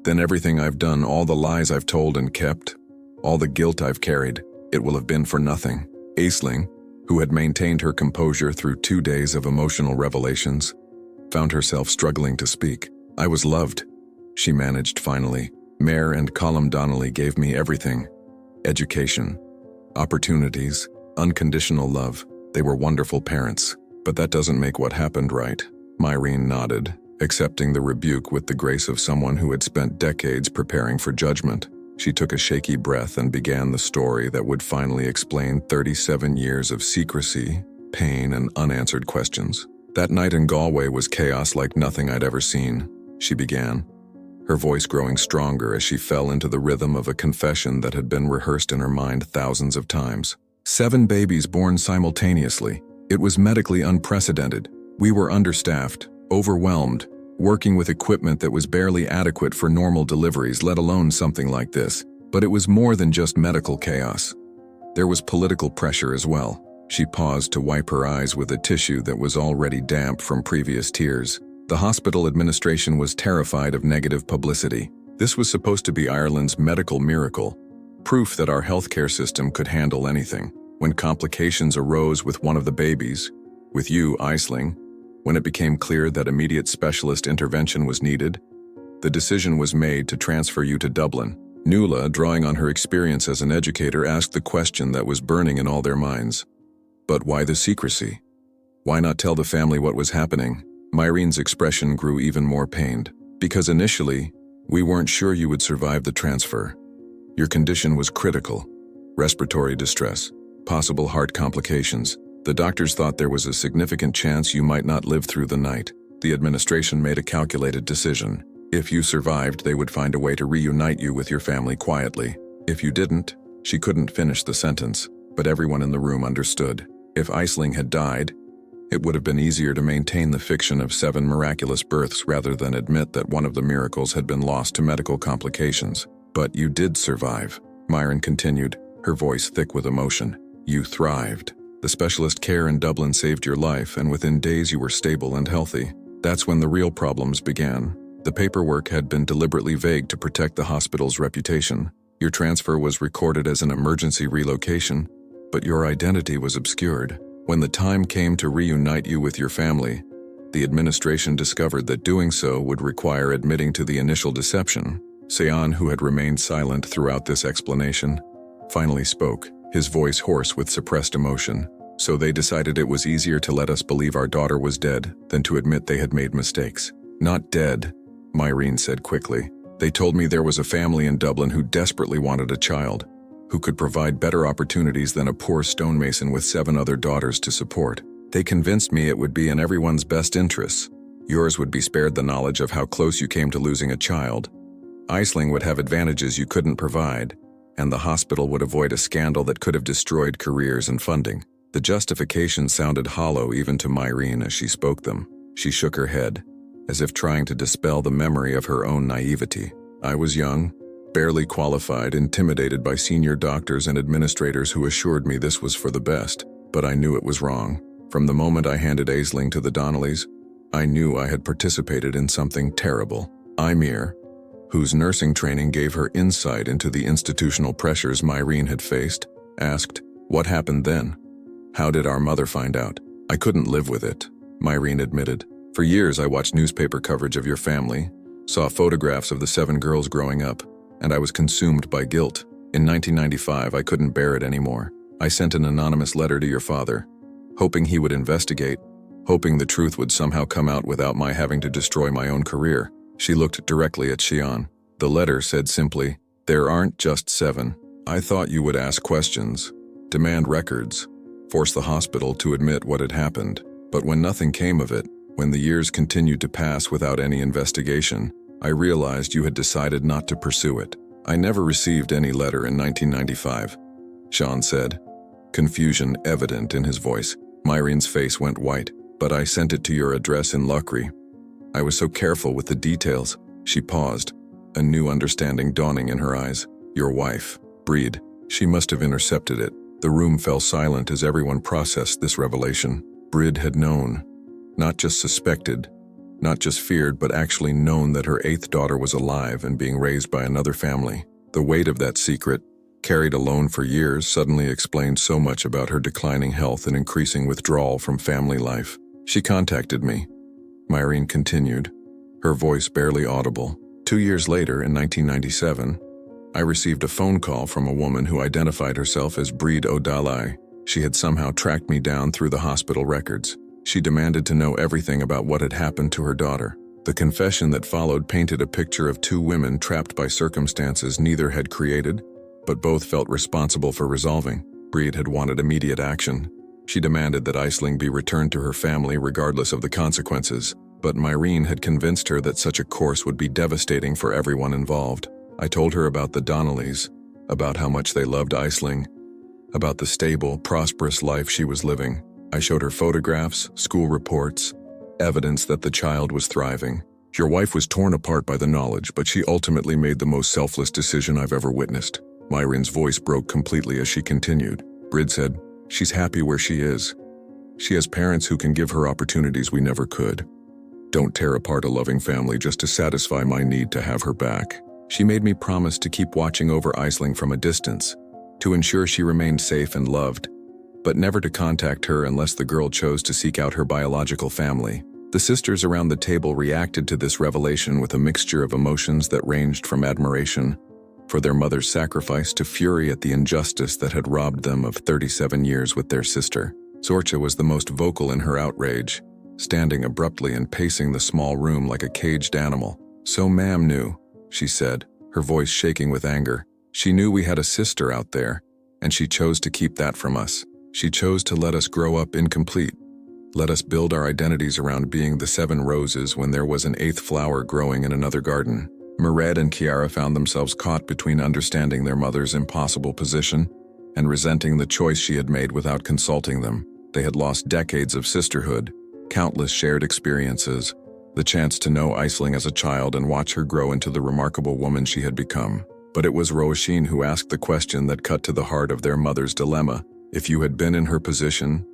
Speaker 1: then everything I've done, all the lies I've told and kept, all the guilt I've carried, it will have been for nothing." Aisling, who had maintained her composure through 2 days of emotional revelations, found herself struggling to speak. "I was loved," she managed finally. "Mayor and Colum Donnelly gave me everything. Education, opportunities, unconditional love. They were wonderful parents. But that doesn't make what happened right." Myrene nodded, accepting the rebuke with the grace of someone who had spent decades preparing for judgment. She took a shaky breath and began the story that would finally explain 37 years of secrecy, pain, and unanswered questions. "That night in Galway was chaos like nothing I'd ever seen," she began, her voice growing stronger as she fell into the rhythm of a confession that had been rehearsed in her mind thousands of times. 7 babies born simultaneously. It was medically unprecedented. We were understaffed, overwhelmed, working with equipment that was barely adequate for normal deliveries, let alone something like this. But it was more than just medical chaos. There was political pressure as well. She paused to wipe her eyes with a tissue that was already damp from previous tears. The hospital administration was terrified of negative publicity. This was supposed to be Ireland's medical miracle, proof that our healthcare system could handle anything. When complications arose with one of the babies, with you, Aisling, when it became clear that immediate specialist intervention was needed, the decision was made to transfer you to Dublin. Nuala, drawing on her experience as an educator, asked the question that was burning in all their minds. But why the secrecy? Why not tell the family what was happening? Myrene's expression grew even more pained. "Because initially, we weren't sure you would survive the transfer. Your condition was critical. Respiratory distress, possible heart complications. The doctors thought there was a significant chance you might not live through the night. The administration made a calculated decision. If you survived, they would find a way to reunite you with your family quietly. If you didn't," she couldn't finish the sentence, but everyone in the room understood. If Aisling had died, it would have been easier to maintain the fiction of 7 miraculous births rather than admit that one of the miracles had been lost to medical complications. "But you did survive," Myrene continued, her voice thick with emotion. "You thrived. The specialist care in Dublin saved your life, and within days you were stable and healthy. That's when the real problems began. The paperwork had been deliberately vague to protect the hospital's reputation. Your transfer was recorded as an emergency relocation, but your identity was obscured. When the time came to reunite you with your family, the administration discovered that doing so would require admitting to the initial deception." Xian, who had remained silent throughout this explanation, finally spoke, his voice hoarse with suppressed emotion. "So they decided it was easier to let us believe our daughter was dead than to admit they had made mistakes. Not dead, Myrene said quickly. They told me there was a family in Dublin who desperately wanted a child, who could provide better opportunities than a poor stonemason with 7 other daughters to support. They convinced me it would be in everyone's best interests. Yours would be spared the knowledge of how close you came to losing a child. Aisling would have advantages you couldn't provide, and the hospital would avoid a scandal that could have destroyed careers and funding. The justification sounded hollow even to Myrene as she spoke them. She shook her head, as if trying to dispel the memory of her own naivety. I was young, barely qualified, intimidated by senior doctors and administrators who assured me this was for the best, but I knew it was wrong. From the moment I handed Aisling to the Donnellys, I knew I had participated in something terrible. Ymir, whose nursing training gave her insight into the institutional pressures Myrene had faced, asked, "What happened then? How did our mother find out?" "I couldn't live with it," Myrene admitted. "For years I watched newspaper coverage of your family, saw photographs of the 7 girls growing up, and I was consumed by guilt. In 1995, I couldn't bear it anymore. I sent an anonymous letter to your father, hoping he would investigate, hoping the truth would somehow come out without my having to destroy my own career." She looked directly at Xian. The letter said simply, "There aren't just 7. I thought you would ask questions, demand records, force the hospital to admit what had happened. But when nothing came of it, when the years continued to pass without any investigation, I realized you had decided not to pursue it." "I never received any letter in 1995, Xian said, confusion evident in his voice. Myrene's face went white. "But I sent it to your address in Luckry. I was so careful with the details." She paused, a new understanding dawning in her eyes. "Your wife, Breed, she must have intercepted it." The room fell silent as everyone processed this revelation. Breed had known, not just suspected, not just feared, but actually known that her 8th daughter was alive and being raised by another family. The weight of that secret, carried alone for years, suddenly explained so much about her declining health and increasing withdrawal from family life. "She contacted me," Myrene continued, her voice barely audible. 2 years later, in 1997, I received a phone call from a woman who identified herself as Breed O'Dallai. She had somehow tracked me down through the hospital records. She demanded to know everything about what had happened to her daughter. The confession that followed painted a picture of 2 women trapped by circumstances neither had created, but both felt responsible for resolving. Breed had wanted immediate action. She demanded that Aisling be returned to her family regardless of the consequences, but Myrene had convinced her that such a course would be devastating for everyone involved. I told her about the Donnellys, about how much they loved Aisling, about the stable, prosperous life she was living. I showed her photographs, school reports, evidence that the child was thriving. "Your wife was torn apart by the knowledge, but she ultimately made the most selfless decision I've ever witnessed." Myrene's voice broke completely as she continued. Breed said, "She's happy where she is. She has parents who can give her opportunities we never could. Don't tear apart a loving family just to satisfy my need to have her back." She made me promise to keep watching over Aisling from a distance, to ensure she remained safe and loved, but never to contact her unless the girl chose to seek out her biological family. The sisters around the table reacted to this revelation with a mixture of emotions that ranged from admiration for their mother's sacrifice to fury at the injustice that had robbed them of 37 years with their sister. Zorcha was the most vocal in her outrage, standing abruptly and pacing the small room like a caged animal. "So Mam knew," she said, her voice shaking with anger. "She knew we had a sister out there, and she chose to keep that from us. She chose to let us grow up incomplete, let us build our identities around being the 7 roses when there was an 8th flower growing in another garden." Mered and Kiara found themselves caught between understanding their mother's impossible position and resenting the choice she had made without consulting them. They had lost decades of sisterhood, countless shared experiences, the chance to know Aisling as a child and watch her grow into the remarkable woman she had become. But it was Roisin who asked the question that cut to the heart of their mother's dilemma. If you had been in her position,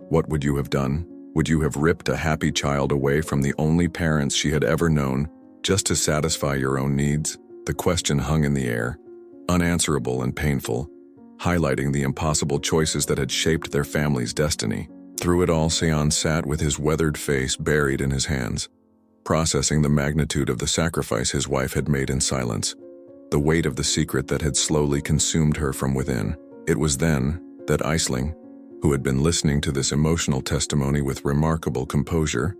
Speaker 1: what would you have done? Would you have ripped a happy child away from the only parents she had ever known, just to satisfy your own needs? The question hung in the air, unanswerable and painful, highlighting the impossible choices that had shaped their family's destiny. Through it all, Xian sat with his weathered face buried in his hands, processing the magnitude of the sacrifice his wife had made in silence, the weight of the secret that had slowly consumed her from within. It was then that Aisling, who had been listening to this emotional testimony with remarkable composure,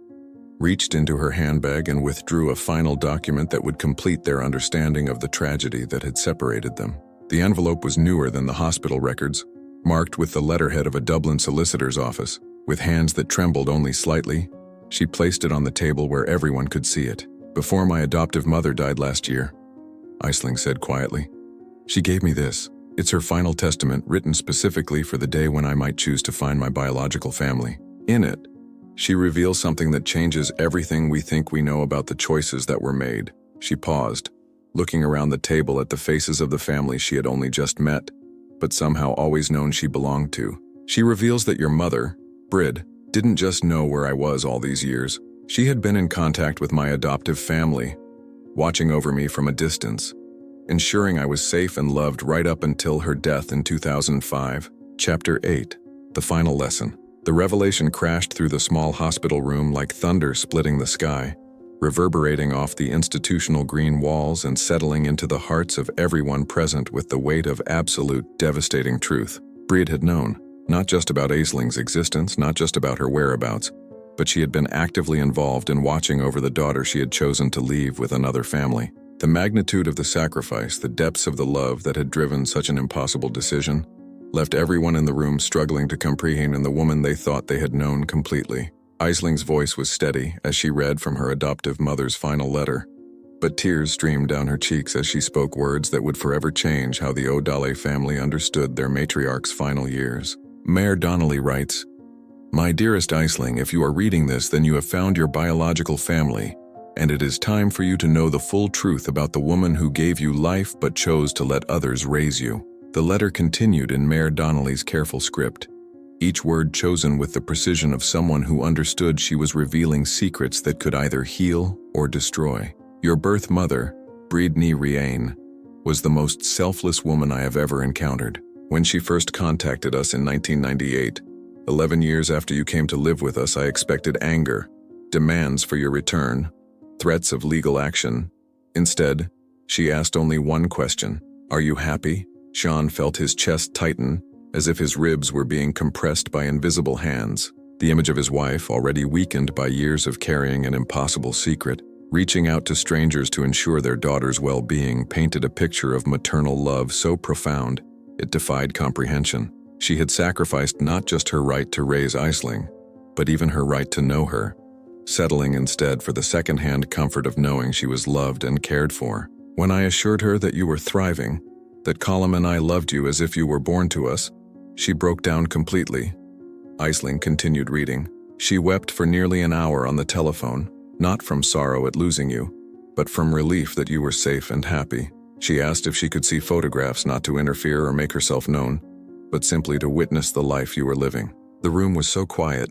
Speaker 1: reached into her handbag and withdrew a final document that would complete their understanding of the tragedy that had separated them. The envelope was newer than the hospital records, marked with the letterhead of a Dublin solicitor's office. With hands that trembled only slightly, she placed it on the table where everyone could see it. "Before my adoptive mother died last year," Aisling said quietly. "She gave me this. It's her final testament, written specifically for the day when I might choose to find my biological family. In it, she reveals something that changes everything we think we know about the choices that were made." She paused, looking around the table at the faces of the family she had only just met, but somehow always known she belonged to. "She reveals that your mother, Brid, didn't just know where I was all these years. She had been in contact with my adoptive family, watching over me from a distance, ensuring I was safe and loved right up until her death in 2005. Chapter 8. The Final Lesson. The revelation crashed through the small hospital room like thunder splitting the sky, reverberating off the institutional green walls and settling into the hearts of everyone present with the weight of absolute, devastating truth. Brid had known, not just about Aisling's existence, not just about her whereabouts, but she had been actively involved in watching over the daughter she had chosen to leave with another family. The magnitude of the sacrifice, the depths of the love that had driven such an impossible decision, left everyone in the room struggling to comprehend the woman they thought they had known completely. Aisling's voice was steady as she read from her adoptive mother's final letter, but tears streamed down her cheeks as she spoke words that would forever change how the O'Donnell family understood their matriarch's final years. Mayor Donnelly writes, "My dearest Aisling, if you are reading this, then you have found your biological family, and it is time for you to know the full truth about the woman who gave you life but chose to let others raise you." The letter continued in Mayor Donnelly's careful script, each word chosen with the precision of someone who understood she was revealing secrets that could either heal or destroy. "Your birth mother, Brid ní Riain, was the most selfless woman I have ever encountered. When she first contacted us in 1998, 11 years after you came to live with us, I expected anger, demands for your return, threats of legal action. Instead, she asked only one question: are you happy? Sean felt his chest tighten, as if his ribs were being compressed by invisible hands. The image of his wife, already weakened by years of carrying an impossible secret, reaching out to strangers to ensure their daughter's well-being, painted a picture of maternal love so profound it defied comprehension. She had sacrificed not just her right to raise Aisling, but even her right to know her, settling instead for the second-hand comfort of knowing she was loved and cared for. "When I assured her that you were thriving, that Colum and I loved you as if you were born to us, she broke down completely." Aisling continued reading. "She wept for nearly an hour on the telephone, not from sorrow at losing you, but from relief that you were safe and happy. She asked if she could see photographs, not to interfere or make herself known, but simply to witness the life you were living." The room was so quiet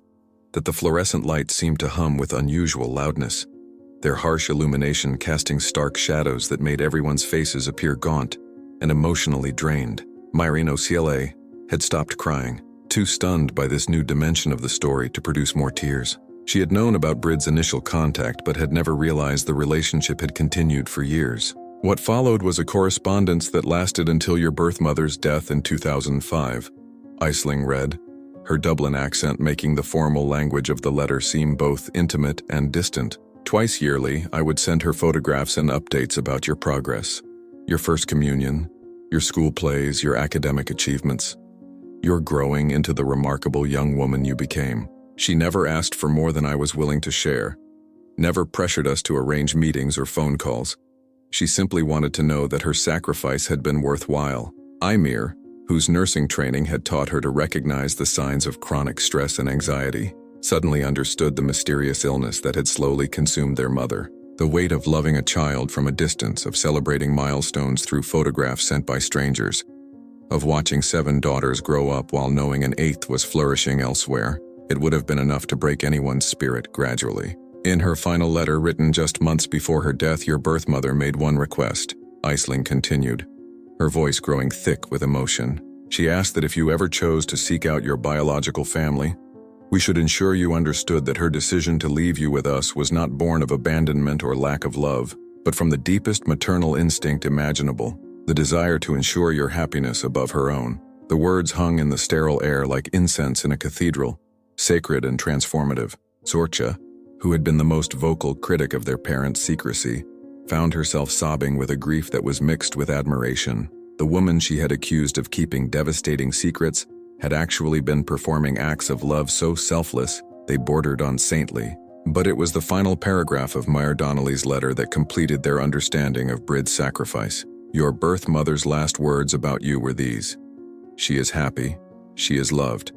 Speaker 1: that the fluorescent lights seemed to hum with unusual loudness, their harsh illumination casting stark shadows that made everyone's faces appear gaunt and emotionally drained. Myrene O'Ciele had stopped crying, too stunned by this new dimension of the story to produce more tears. She had known about Brid's initial contact but had never realized the relationship had continued for years. "What followed was a correspondence that lasted until your birth mother's death in 2005, Aisling read, her Dublin accent making the formal language of the letter seem both intimate and distant. "Twice yearly, I would send her photographs and updates about your progress. Your first communion, your school plays, your academic achievements. You're growing into the remarkable young woman you became." She never asked for more than I was willing to share, never pressured us to arrange meetings or phone calls. She simply wanted to know that her sacrifice had been worthwhile. Ymir, whose nursing training had taught her to recognize the signs of chronic stress and anxiety, suddenly understood the mysterious illness that had slowly consumed their mother. The weight of loving a child from a distance, of celebrating milestones through photographs sent by strangers, of watching 7 daughters grow up while knowing an 8th was flourishing elsewhere. It would have been enough to break anyone's spirit gradually. In her final letter written just months before her death, your birth mother made one request, Aisling continued, her voice growing thick with emotion. She asked that if you ever chose to seek out your biological family, we should ensure you understood that her decision to leave you with us was not born of abandonment or lack of love, but from the deepest maternal instinct imaginable, the desire to ensure your happiness above her own. The words hung in the sterile air like incense in a cathedral, sacred and transformative. Zorcha, who had been the most vocal critic of their parents' secrecy, found herself sobbing with a grief that was mixed with admiration. The woman she had accused of keeping devastating secrets had actually been performing acts of love so selfless they bordered on saintly. But it was the final paragraph of Meyer Donnelly's letter that completed their understanding of Brid's sacrifice. Your birth mother's last words about you were these: "She is happy, she is loved.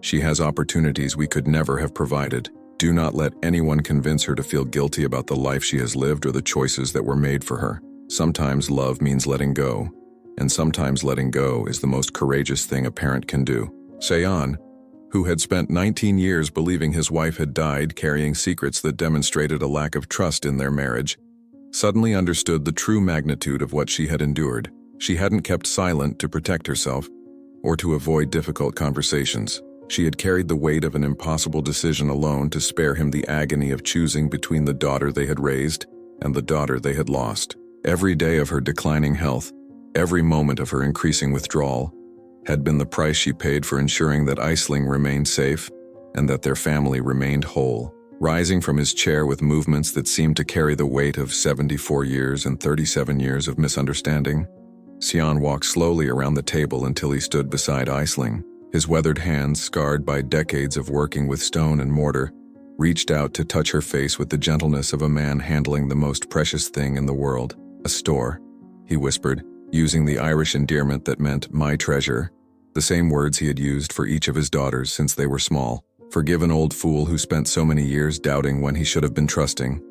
Speaker 1: She has opportunities we could never have provided. Do not let anyone convince her to feel guilty about the life she has lived or the choices that were made for her. Sometimes love means letting go, and sometimes letting go is the most courageous thing a parent can do." Sean, who had spent 19 years believing his wife had died carrying secrets that demonstrated a lack of trust in their marriage, suddenly understood the true magnitude of what she had endured. She hadn't kept silent to protect herself or to avoid difficult conversations. She had carried the weight of an impossible decision alone to spare him the agony of choosing between the daughter they had raised and the daughter they had lost. Every day of her declining health, every moment of her increasing withdrawal, had been the price she paid for ensuring that Aisling remained safe and that their family remained whole. Rising from his chair with movements that seemed to carry the weight of 74 years and 37 years of misunderstanding, Sean walked slowly around the table until he stood beside Aisling. His weathered hands, scarred by decades of working with stone and mortar, reached out to touch her face with the gentleness of a man handling the most precious thing in the world. "A store," he whispered, using the Irish endearment that meant "my treasure," the same words he had used for each of his daughters since they were small. "Forgive an old fool who spent so many years doubting when he should have been trusting.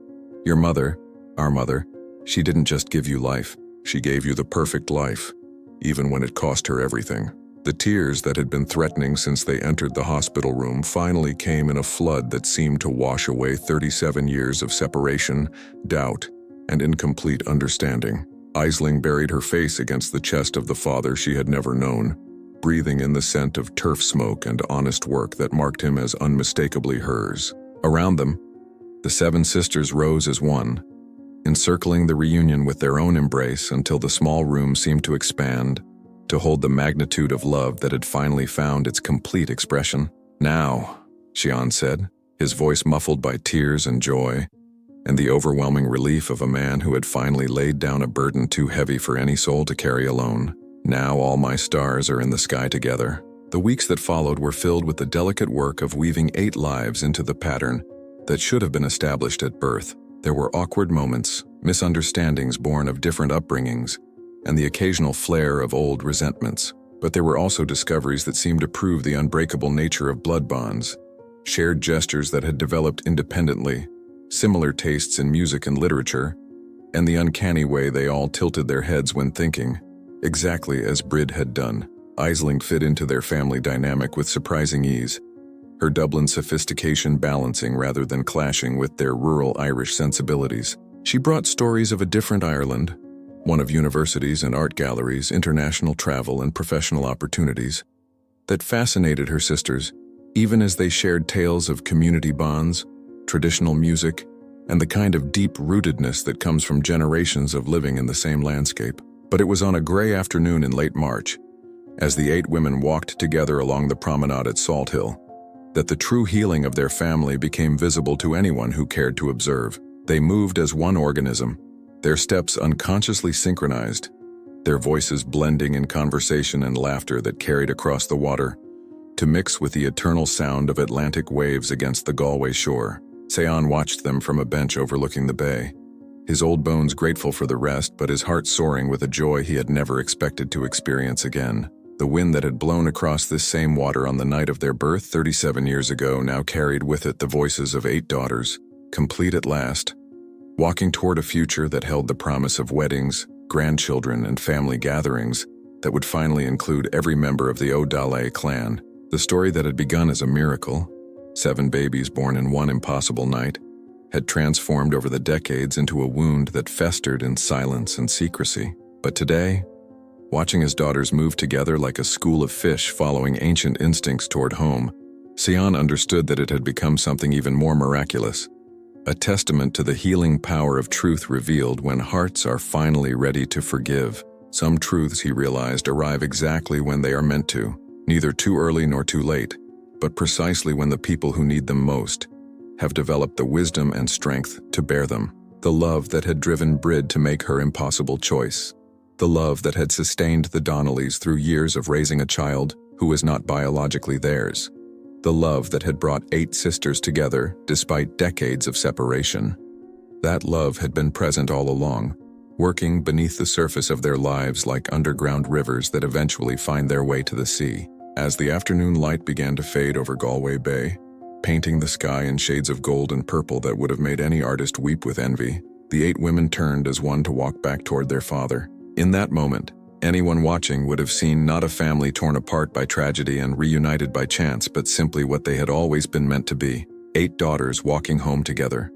Speaker 1: Your mother, our mother, she didn't just give you life, she gave you the perfect life, even when it cost her everything." The tears that had been threatening since they entered the hospital room finally came in a flood that seemed to wash away 37 years of separation, doubt, and incomplete understanding. Aisling buried her face against the chest of the father she had never known, breathing in the scent of turf smoke and honest work that marked him as unmistakably hers. Around them, the 7 sisters rose as one, encircling the reunion with their own embrace until the small room seemed to expand, to hold the magnitude of love that had finally found its complete expression. "Now," Sean said, his voice muffled by tears and joy, and the overwhelming relief of a man who had finally laid down a burden too heavy for any soul to carry alone. "Now all my stars are in the sky together." The weeks that followed were filled with the delicate work of weaving 8 lives into the pattern that should have been established at birth. There were awkward moments, misunderstandings born of different upbringings, and the occasional flare of old resentments. But there were also discoveries that seemed to prove the unbreakable nature of blood bonds, shared gestures that had developed independently, similar tastes in music and literature, and the uncanny way they all tilted their heads when thinking, exactly as Brid had done. Aisling fit into their family dynamic with surprising ease, her Dublin sophistication balancing rather than clashing with their rural Irish sensibilities. She brought stories of a different Ireland, one of universities and art galleries, international travel and professional opportunities, that fascinated her sisters, even as they shared tales of community bonds, traditional music, and the kind of deep-rootedness that comes from generations of living in the same landscape. But it was on a gray afternoon in late March, as the 8 women walked together along the promenade at Salt Hill, that the true healing of their family became visible to anyone who cared to observe. They moved as one organism, their steps unconsciously synchronized, their voices blending in conversation and laughter that carried across the water, to mix with the eternal sound of Atlantic waves against the Galway shore. Sean watched them from a bench overlooking the bay, his old bones grateful for the rest, but his heart soaring with a joy he had never expected to experience again. The wind that had blown across this same water on the night of their birth 37 years ago now carried with it the voices of 8 daughters, complete at last, walking toward a future that held the promise of weddings, grandchildren, and family gatherings that would finally include every member of the O'Donnell clan. The story that had begun as a miracle, 7 babies born in one impossible night, had transformed over the decades into a wound that festered in silence and secrecy. But today, watching his daughters move together like a school of fish following ancient instincts toward home, Sean understood that it had become something even more miraculous, a testament to the healing power of truth revealed when hearts are finally ready to forgive. Some truths, he realized, arrive exactly when they are meant to, neither too early nor too late, but precisely when the people who need them most have developed the wisdom and strength to bear them. The love that had driven Brid to make her impossible choice. The love that had sustained the Donnellys through years of raising a child who was not biologically theirs. The love that had brought 8 sisters together despite decades of separation. That love had been present all along, working beneath the surface of their lives like underground rivers that eventually find their way to the sea. As the afternoon light began to fade over Galway Bay, painting the sky in shades of gold and purple that would have made any artist weep with envy, the 8 women turned as one to walk back toward their father. In that moment, anyone watching would have seen not a family torn apart by tragedy and reunited by chance, but simply what they had always been meant to be: 8 daughters walking home together,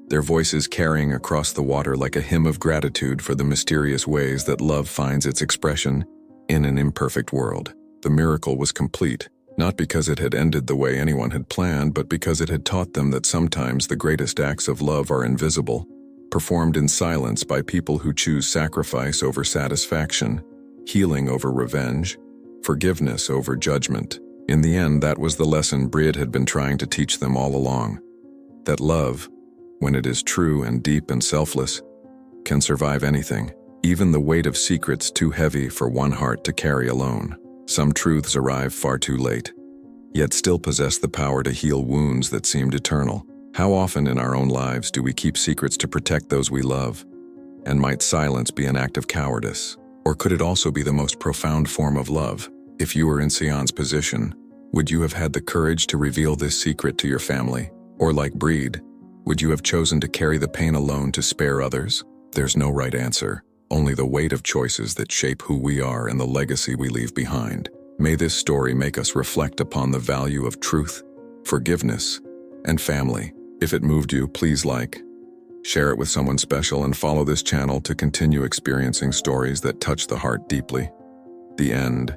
Speaker 1: their voices carrying across the water like a hymn of gratitude for the mysterious ways that love finds its expression in an imperfect world. The miracle was complete, not because it had ended the way anyone had planned, but because it had taught them that sometimes the greatest acts of love are invisible, performed in silence by people who choose sacrifice over satisfaction, healing over revenge, forgiveness over judgment. In the end, that was the lesson Brid had been trying to teach them all along. That love, when it is true and deep and selfless, can survive anything, even the weight of secrets too heavy for one heart to carry alone. Some truths arrive far too late, yet still possess the power to heal wounds that seemed eternal. How often in our own lives do we keep secrets to protect those we love? And might silence be an act of cowardice? Or could it also be the most profound form of love? If you were in Sion's position, would you have had the courage to reveal this secret to your family? Or like Brid, would you have chosen to carry the pain alone to spare others? There's no right answer. Only the weight of choices that shape who we are and the legacy we leave behind. May this story make us reflect upon the value of truth, forgiveness, and family. If it moved you, please like, share it with someone special, and follow this channel to continue experiencing stories that touch the heart deeply. The end.